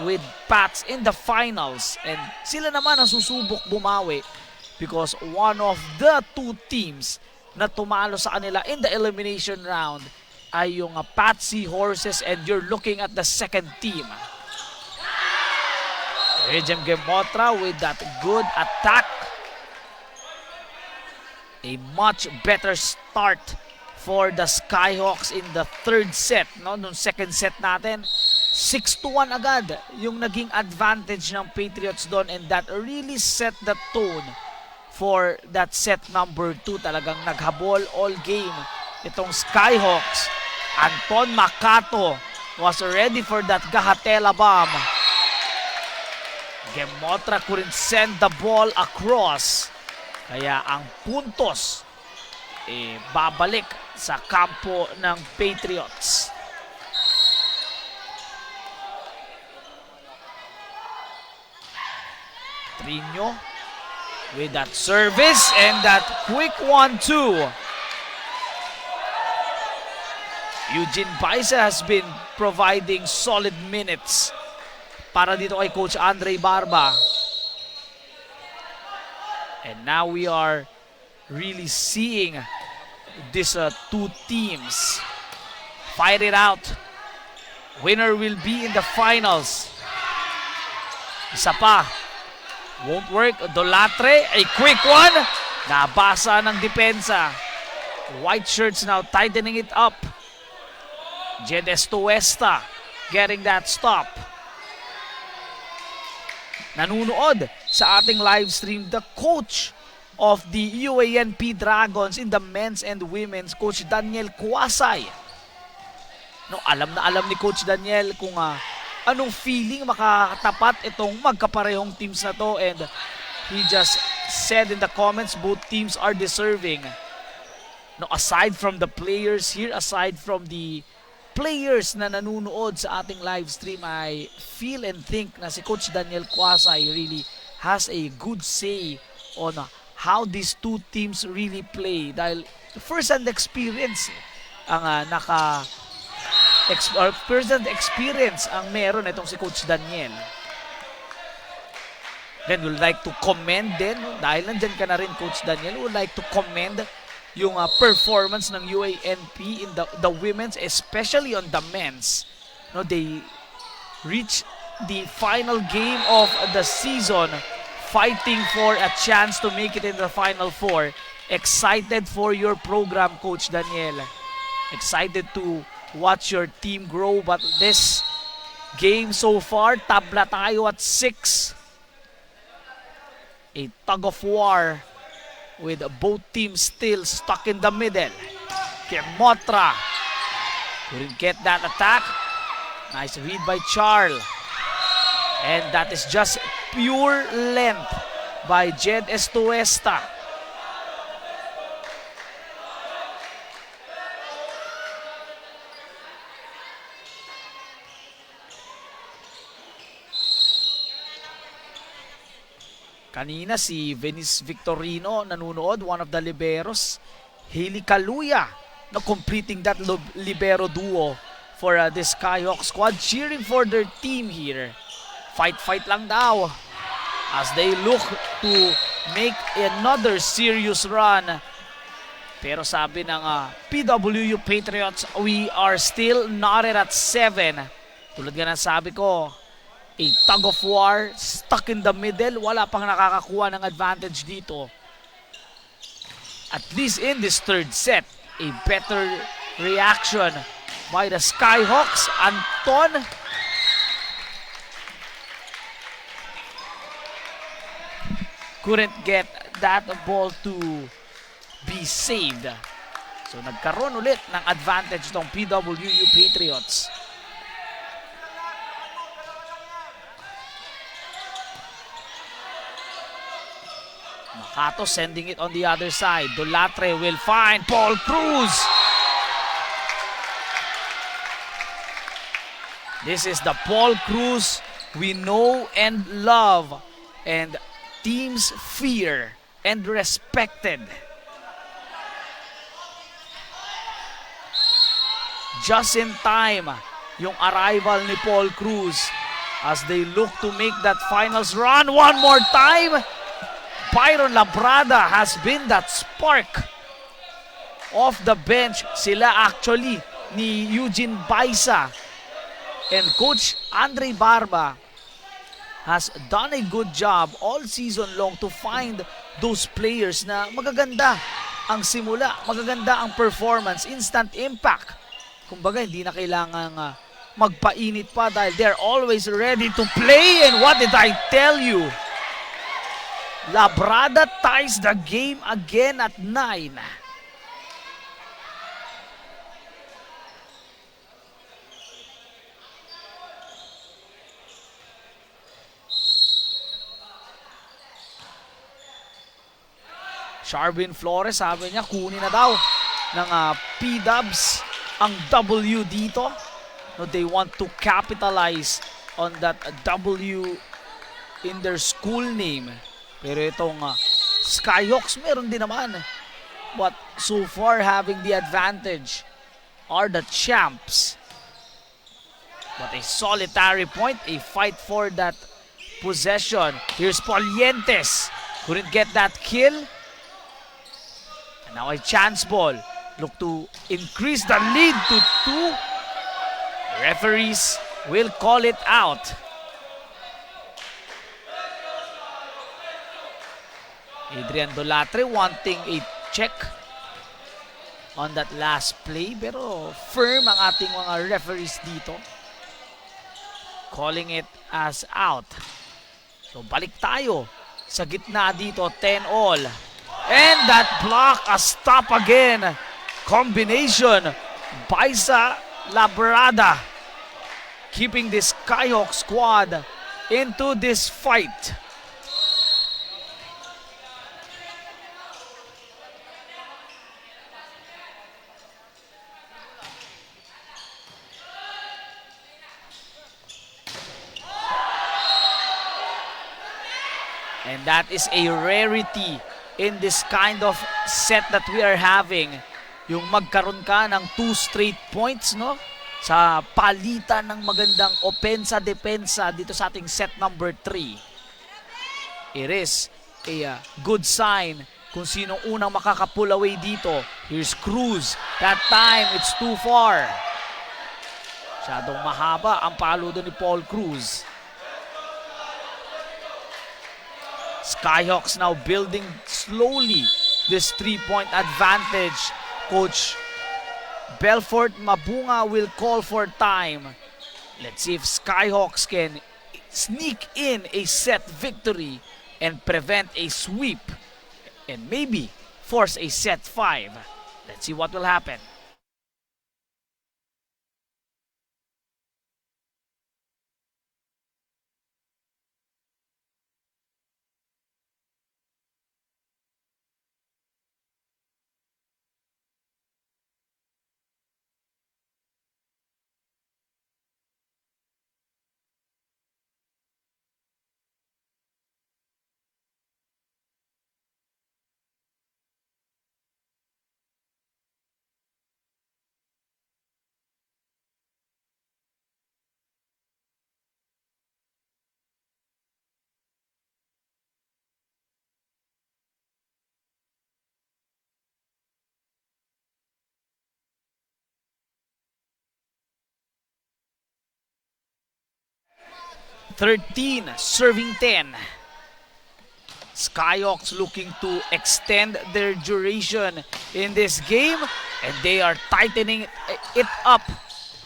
with Pats in the finals, and sila naman ang susubok bumawi because one of the two teams na tumalo sa kanila in the elimination round ay yung Pats Seahorses, and you're looking at the second team. Regem Gemotra with that good attack. A much better start for the Skyhawks in the third set. No? Nung second set natin, 6-1 agad yung naging advantage ng Patriots doon, and that really set the tone for that set number 2. Talagang naghabol all game itong Skyhawks. Anton Makato was ready for that Gahatela bomb. Gemotra couldn't send the ball across. Kaya ang puntos babalik sa kampo ng Patriots. Trino with that service and that quick 1-2. Eugene Baisa has been providing solid minutes para dito kay Coach Andre Barba. And now we are really seeing these two teams fight it out. Winner will be in the finals. Isa pa. Won't work. Dolatre, a quick one. Nabasa ng depensa. White shirts now tightening it up. Jed Estuesta getting that stop. Nanunood sa ating live stream the coach of the UANP Dragons in the men's and women's, Coach Daniel Kuasay. No, alam na alam ni Coach Daniel kung anong feeling makatapat itong magkaparehong teams na to, and he just said in the comments both teams are deserving. No, aside from the players here, aside from the players na nanunood sa ating live stream, I feel and think na si Coach Daniel Kuasay really has a good say on how these two teams really play, dahil first-hand experience ang first-hand experience ang meron itong si Coach Daniel. Then we'd like to commend din, dahil nandyan ka na rin Coach Daniel, would like to commend yung performance ng UANP in the women's, especially on the men's. No, they reached the final game of the season, fighting for a chance to make it in the Final Four. Excited for your program, Coach Daniel. Excited to watch your team grow, but this game so far, tabla tayo at 6. A tug of war with both teams still stuck in the middle. Kemotra couldn't get that attack. Nice read by Charl. And that is just pure length by Jed Estuesta. Kanina si Venice Victorino nanunood, one of the liberos. Hailey Kaluya na completing that libero duo for the Skyhawk squad, cheering for their team here. Fight lang daw as they look to make another serious run. Pero sabi ng PWU Patriots, we are still knotted at 7. Tulad nga ng sabi ko, a tug of war, stuck in the middle, wala pang nakakakuha ng advantage dito. At least in this third set, a better reaction by the Skyhawks. Anton couldn't get that ball to be saved. So nagkaroon ulit ng advantage itong PWU Patriots. Makato sending it on the other side. Dolatre will find Paul Cruz. This is the Paul Cruz we know and love and teams fear and respected. Just in time, yung arrival ni Paul Cruz as they look to make that finals run one more time. Byron Labrada has been that spark off the bench. Sila actually ni Eugene Baisa and Coach Andre Barba has done a good job all season long to find those players na magaganda ang simula, magaganda ang performance, instant impact. Kumbaga, hindi na kailangang magpainit pa dahil they're always ready to play. And what did I tell you? Labrada ties the game again at 9. Sharvin Flores, sabi niya, kunin na daw ng P-Dubs ang W dito. No, they want to capitalize on that W in their school name. Pero itong Skyhawks meron din naman. But so far having the advantage are the champs. But a solitary point, a fight for that possession. Here's Polientes. Couldn't get that kill. And now a chance ball. Look to increase the lead to 2. Referees will call it out. Adrian Dolatre wanting a check on that last play. Pero firm ang ating mga referees dito. Calling it as out. So balik tayo sa gitna dito. 10-all. And that block, a stop again. Combination, Baisa Labrada keeping this Skyhawk squad into this fight. And that is a rarity in this kind of set that we are having. Yung magkaroon ka ng 2 straight points, no? Sa palitan ng magandang opensa-depensa dito sa ating set number 3. It is a good sign kung sino unang makaka-pull away dito. Here's Cruz. That time, it's too far. Masyadong mahaba ang palo doon ni Paul Cruz. Skyhawks now building slowly this 3-point advantage. Coach Belfort Mabunga will call for time. Let's see if Skyhawks can sneak in a set victory and prevent a sweep and maybe force a set 5. Let's see what will happen. Serving 10. Skyhawks looking to extend their duration in this game, and they are tightening it up.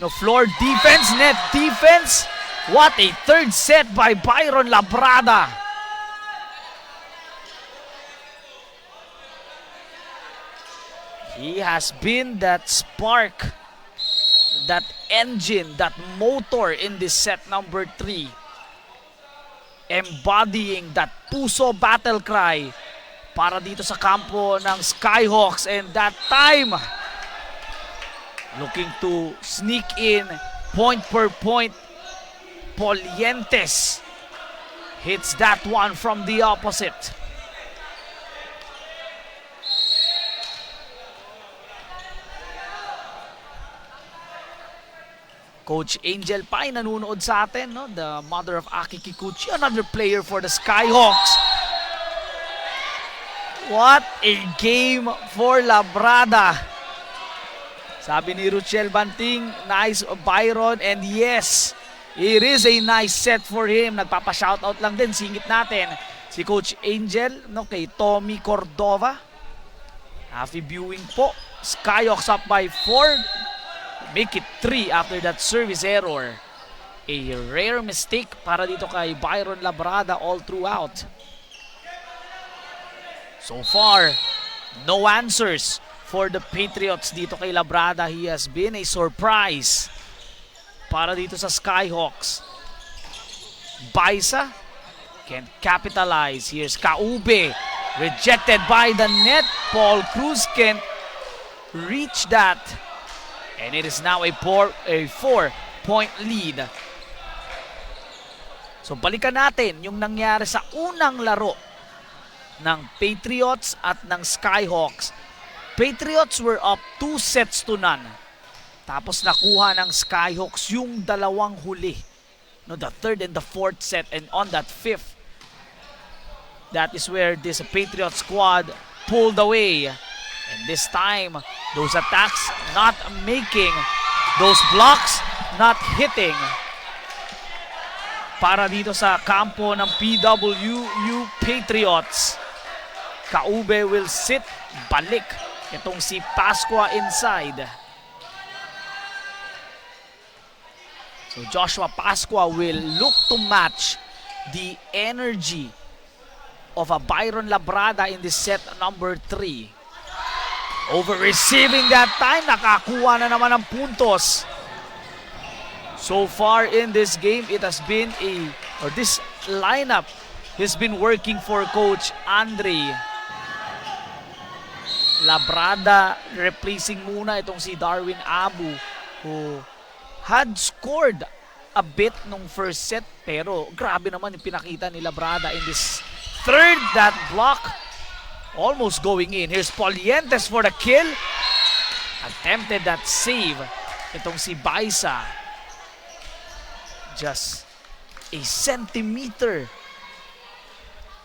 No, floor defense, net defense. What a third set by Byron Labrada. He has been that spark, that engine, that motor in this set number 3. Embodying that puso battle cry para dito sa kampo ng Skyhawks. And that time, looking to sneak in point per point. Polientes hits that one from the opposite. Coach Angel pa ay nanonood sa atin, no? The mother of Aki Kikuchi, another player for the Skyhawks. What a game for Labrada. Sabi ni Ruchel Banting, nice Byron, and yes, it is a nice set for him. Nagpapa-shoutout lang din, singit natin si Coach Angel, no, kay Tommy Cordova. Happy viewing po. Skyhawks up by 4. Make it 3 after that service error. A rare mistake para dito kay Byron Labrada all throughout. So far, no answers for the Patriots dito kay Labrada. He has been a surprise para dito sa Skyhawks. Baisa can't capitalize. Here's Kaube, rejected by the net. Paul Cruz can't reach that. And it is now a 4-point lead. So balikan natin yung nangyari sa unang laro ng Patriots at ng Skyhawks. Patriots were up 2-0. Tapos nakuha ng Skyhawks yung dalawang huli. No, the third and the fourth set, and on that fifth, that is where this Patriot squad pulled away. And this time, those attacks not making, those blocks not hitting. Para dito sa kampo ng PWU Patriots. Kaube will sit, balik. Itong si Pascua inside. So Joshua Pascua will look to match the energy of a Byron Labrada in this set number 3. Over receiving that time, nakakuha na naman ng puntos. So far in this game, it has been this lineup has been working for Coach Andre. Labrada replacing muna itong si Darwin Abu, who had scored a bit nung first set, pero grabe naman yung pinakita ni Labrada in this third. That block almost going in. Here's Polientes for the kill. Attempted that save. Itong si Baisa. Just a centimeter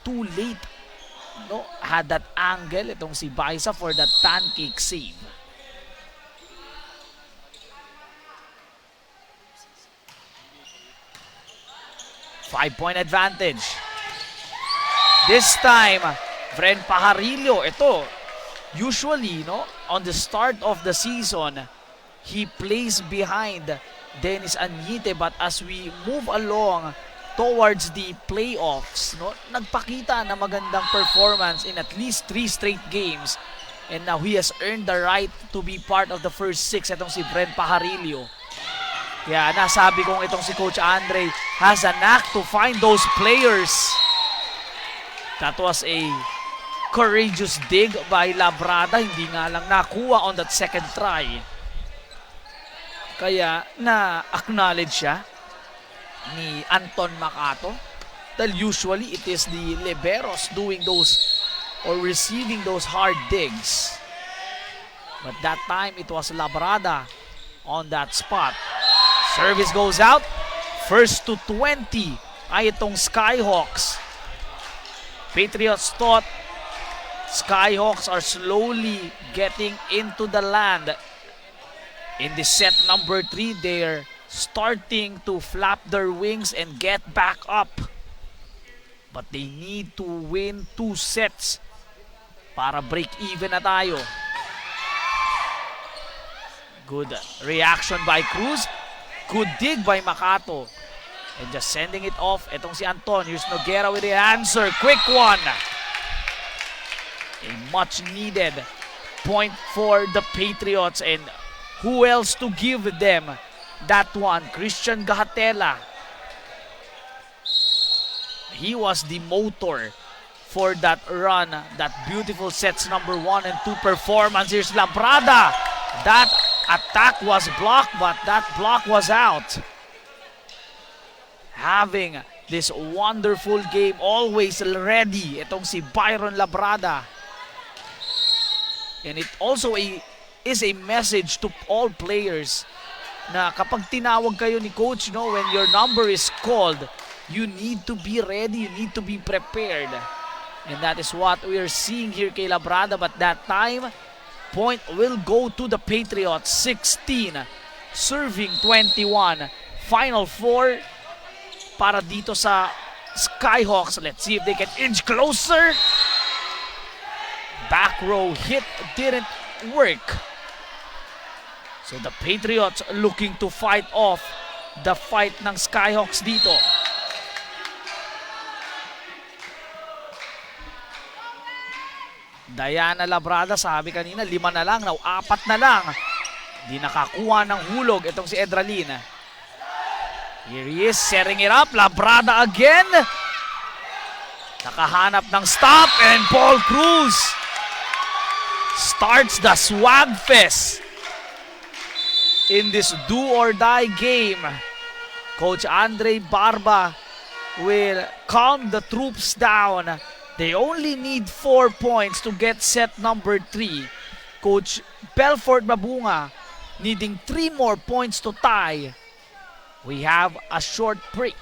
too late. No, had that angle. Itong si Baisa for that pancake save. Five-point advantage. This time, Fren Pajarillo, ito, usually, no, on the start of the season, he plays behind Dennis Anyite, but as we move along towards the playoffs, no, nagpakita na magandang performance in at least 3 straight games, and now he has earned the right to be part of the first 6, itong si Fren Pajarillo. Kaya nasabi kong itong si Coach Andre has a knack to find those players. That was a courageous dig by Labrada. Hindi nga lang nakuha on that second try. Kaya na-acknowledge siya ni Anton Macato. Dahil usually it is the liberos doing those or receiving those hard digs. But that time it was Labrada on that spot. Service goes out. First to 20 ay itong Skyhawks. Patriots thought Skyhawks are slowly getting into the land. In the set number 3, they're starting to flap their wings and get back up. But they need to win 2 sets para break even na tayo. Good reaction by Cruz. Good dig by Macato. And just sending it off. Itong si Anton. Here's Noguera with the answer. Quick one. A much needed point for the Patriots. And who else to give them that one? Christian Gahatela. He was the motor for that run, that beautiful sets number 1 and 2 performance. Here's Labrada. That attack was blocked, but that block was out. Having this wonderful game, always ready, itong si Byron Labrada. And it also is a message to all players na kapag tinawag kayo ni coach, when your number is called, you need to be ready, you need to be prepared. And that is what we are seeing here kay Labrada. But that time, point will go to the Patriots. 16, serving 21. Final 4 para dito sa Skyhawks. Let's see if they can inch closer. Back row hit didn't work. So the Patriots looking to fight off the fight ng Skyhawks dito. Diana Labrada, sabi kanina, 5 na lang, now 4 na lang. Hindi nakakuha ng hulog itong si Edralin. Here he is, setting it up. Labrada again. Nakahanap ng stop, and Paul Cruz starts the swag fest in this do-or-die game. Coach Andre Barba will calm the troops down. They only need 4 points to get set number 3. Coach Belfort Mabunga needing 3 more points to tie. We have a short break.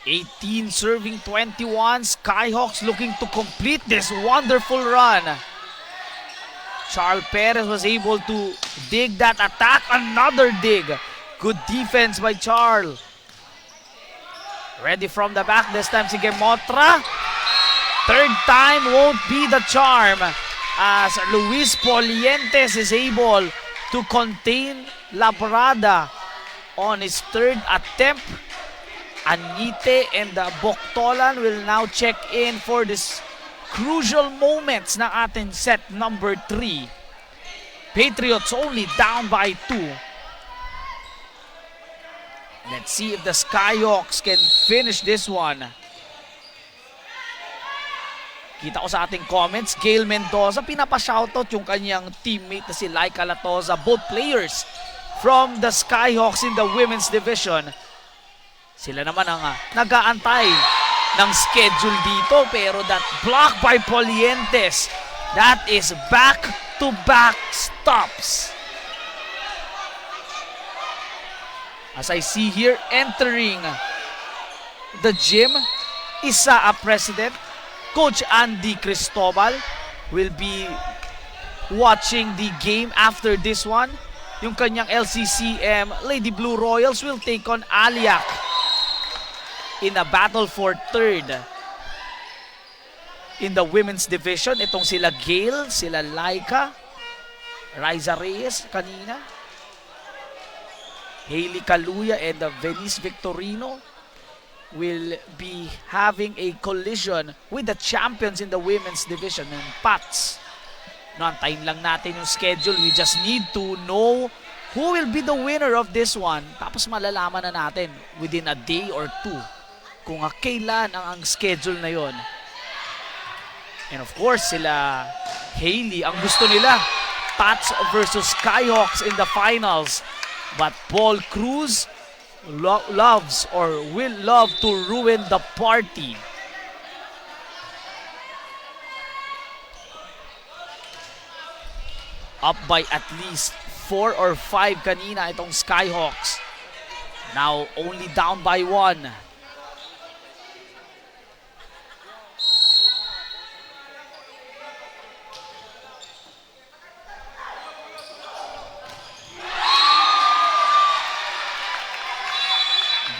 (18 serving 21). Skyhawks looking to complete this wonderful run. Charles Perez was able to dig that attack. Another dig. Good defense by Charles. Ready from the back. This time si Gemotra. Third time won't be the charm, as Luis Polientes is able to contain Labrada on his third attempt. Anite and Boktolan will now check in for this crucial moments ng ating set number 3. Patriots only down by 2. Let's see if the Skyhawks can finish this one. Kita ko sa ating comments, Gail Mendoza, pinapa-shoutout yung kanyang teammate na si Laika Latoza. Both players from the Skyhawks in the women's division. Sila naman ang nag-aantay ng schedule dito, pero that block by Polientes, that is back-to-back stops. As I see here, entering the gym, ISAA President, Coach Andy Cristobal, will be watching the game after this one. Yung kanyang LCCM Lady Blue Royals will take on Aliac in a battle for third in the women's division. Itong sila Gail, sila Laika, Riza Reyes kanina, Hailey Kaluya, and Venice Victorino will be having a collision with the champions in the women's division, and Pats. Antayin lang natin yung schedule. We just need to know who will be the winner of this one. Tapos malalaman na natin within a day or 2 kung kailan ang schedule na yon. And of course, sila Hailey, ang gusto nila, Pats versus Skyhawks in the finals. But Paul Cruz loves or will love to ruin the party. Up by at least 4 or 5 kanina itong Skyhawks. Now only down by 1.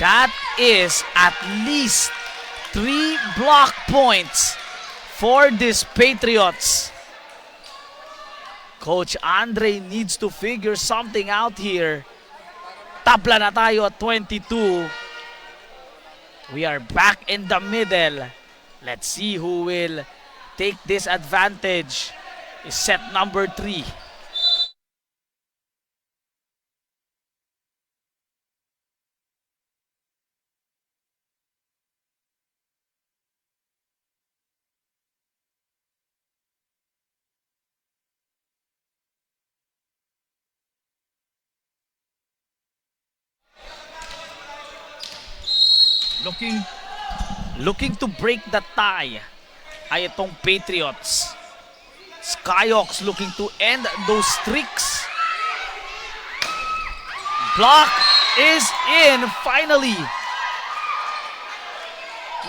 That is at least 3 block points for these Patriots. Coach Andre needs to figure something out here. Tabla na tayo at 22. We are back in the middle. Let's see who will take this advantage. Is set number 3. Looking to break the tie ay itong Patriots. Skyhawks looking to end those streaks. Block is in finally.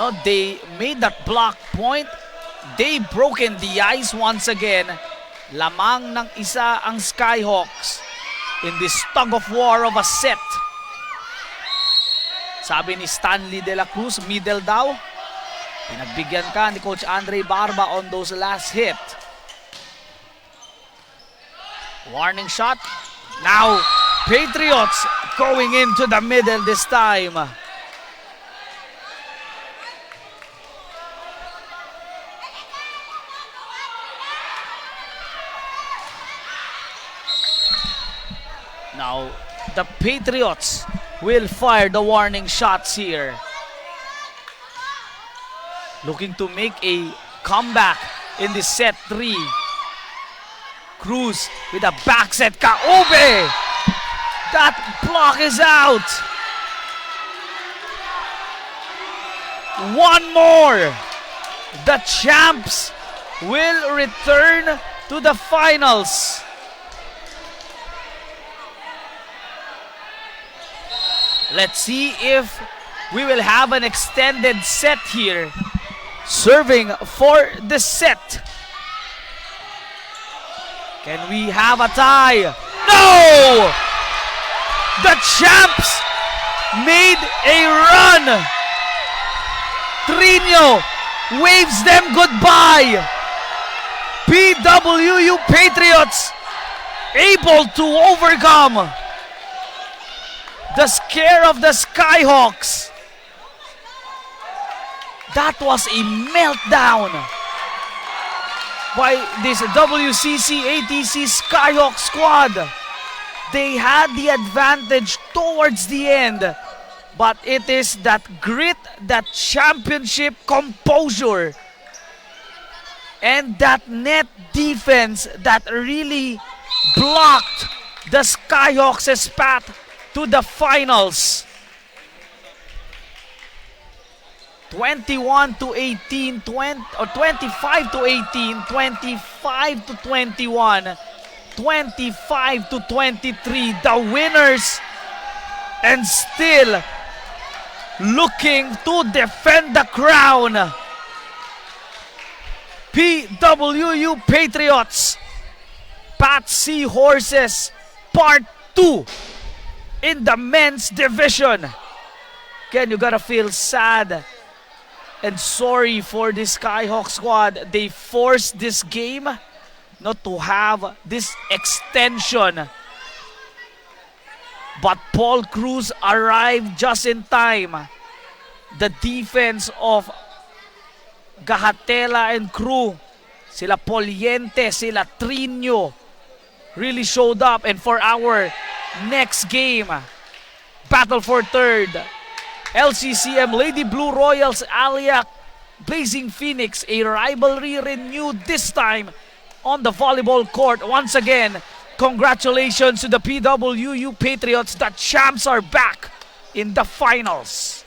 No, they made that block point. They broken the ice once again. Lamang ng isa ang Skyhawks in this tug of war of a set. Sabi ni Stanley De La Cruz, middle daw. Pinagbigyan ka ni Coach Andre Barba on those last hit. Warning shot. Now, Patriots going into the middle this time. Now, the Patriots will fire the warning shots here. Looking to make a comeback in this set 3. Cruz with a back set. Kaobe! That block is out. One more. The champs will return to the finals. Let's see if we will have an extended set here. Serving for the set. Can we have a tie? No! The champs made a run. Trino waves them goodbye. PWU Patriots able to overcome the scare of the Skyhawks. That was a meltdown by this WCC ATC Skyhawk squad. They had the advantage towards the end, but it is that grit, that championship composure, and that net defense that really blocked the Skyhawks' path to the finals. 21 to 18, 25 to 18, 25 to 21, 25 to 23. The winners, and still looking to defend the crown. PWU Patriots, Pat Seahorses, Part 2 in the men's division. Again, you gotta feel sad and sorry for this Skyhawk squad. They forced this game not to have this extension. But Paul Cruz arrived just in time. The defense of Gahatela and crew, sila Poliente, sila Trino, really showed up. And for our next game, battle for third, LCCM Lady Blue Royals Aliac Blazing Phoenix, a rivalry renewed this time on the volleyball court. Once again, congratulations to the PWU Patriots. The champs are back in the finals.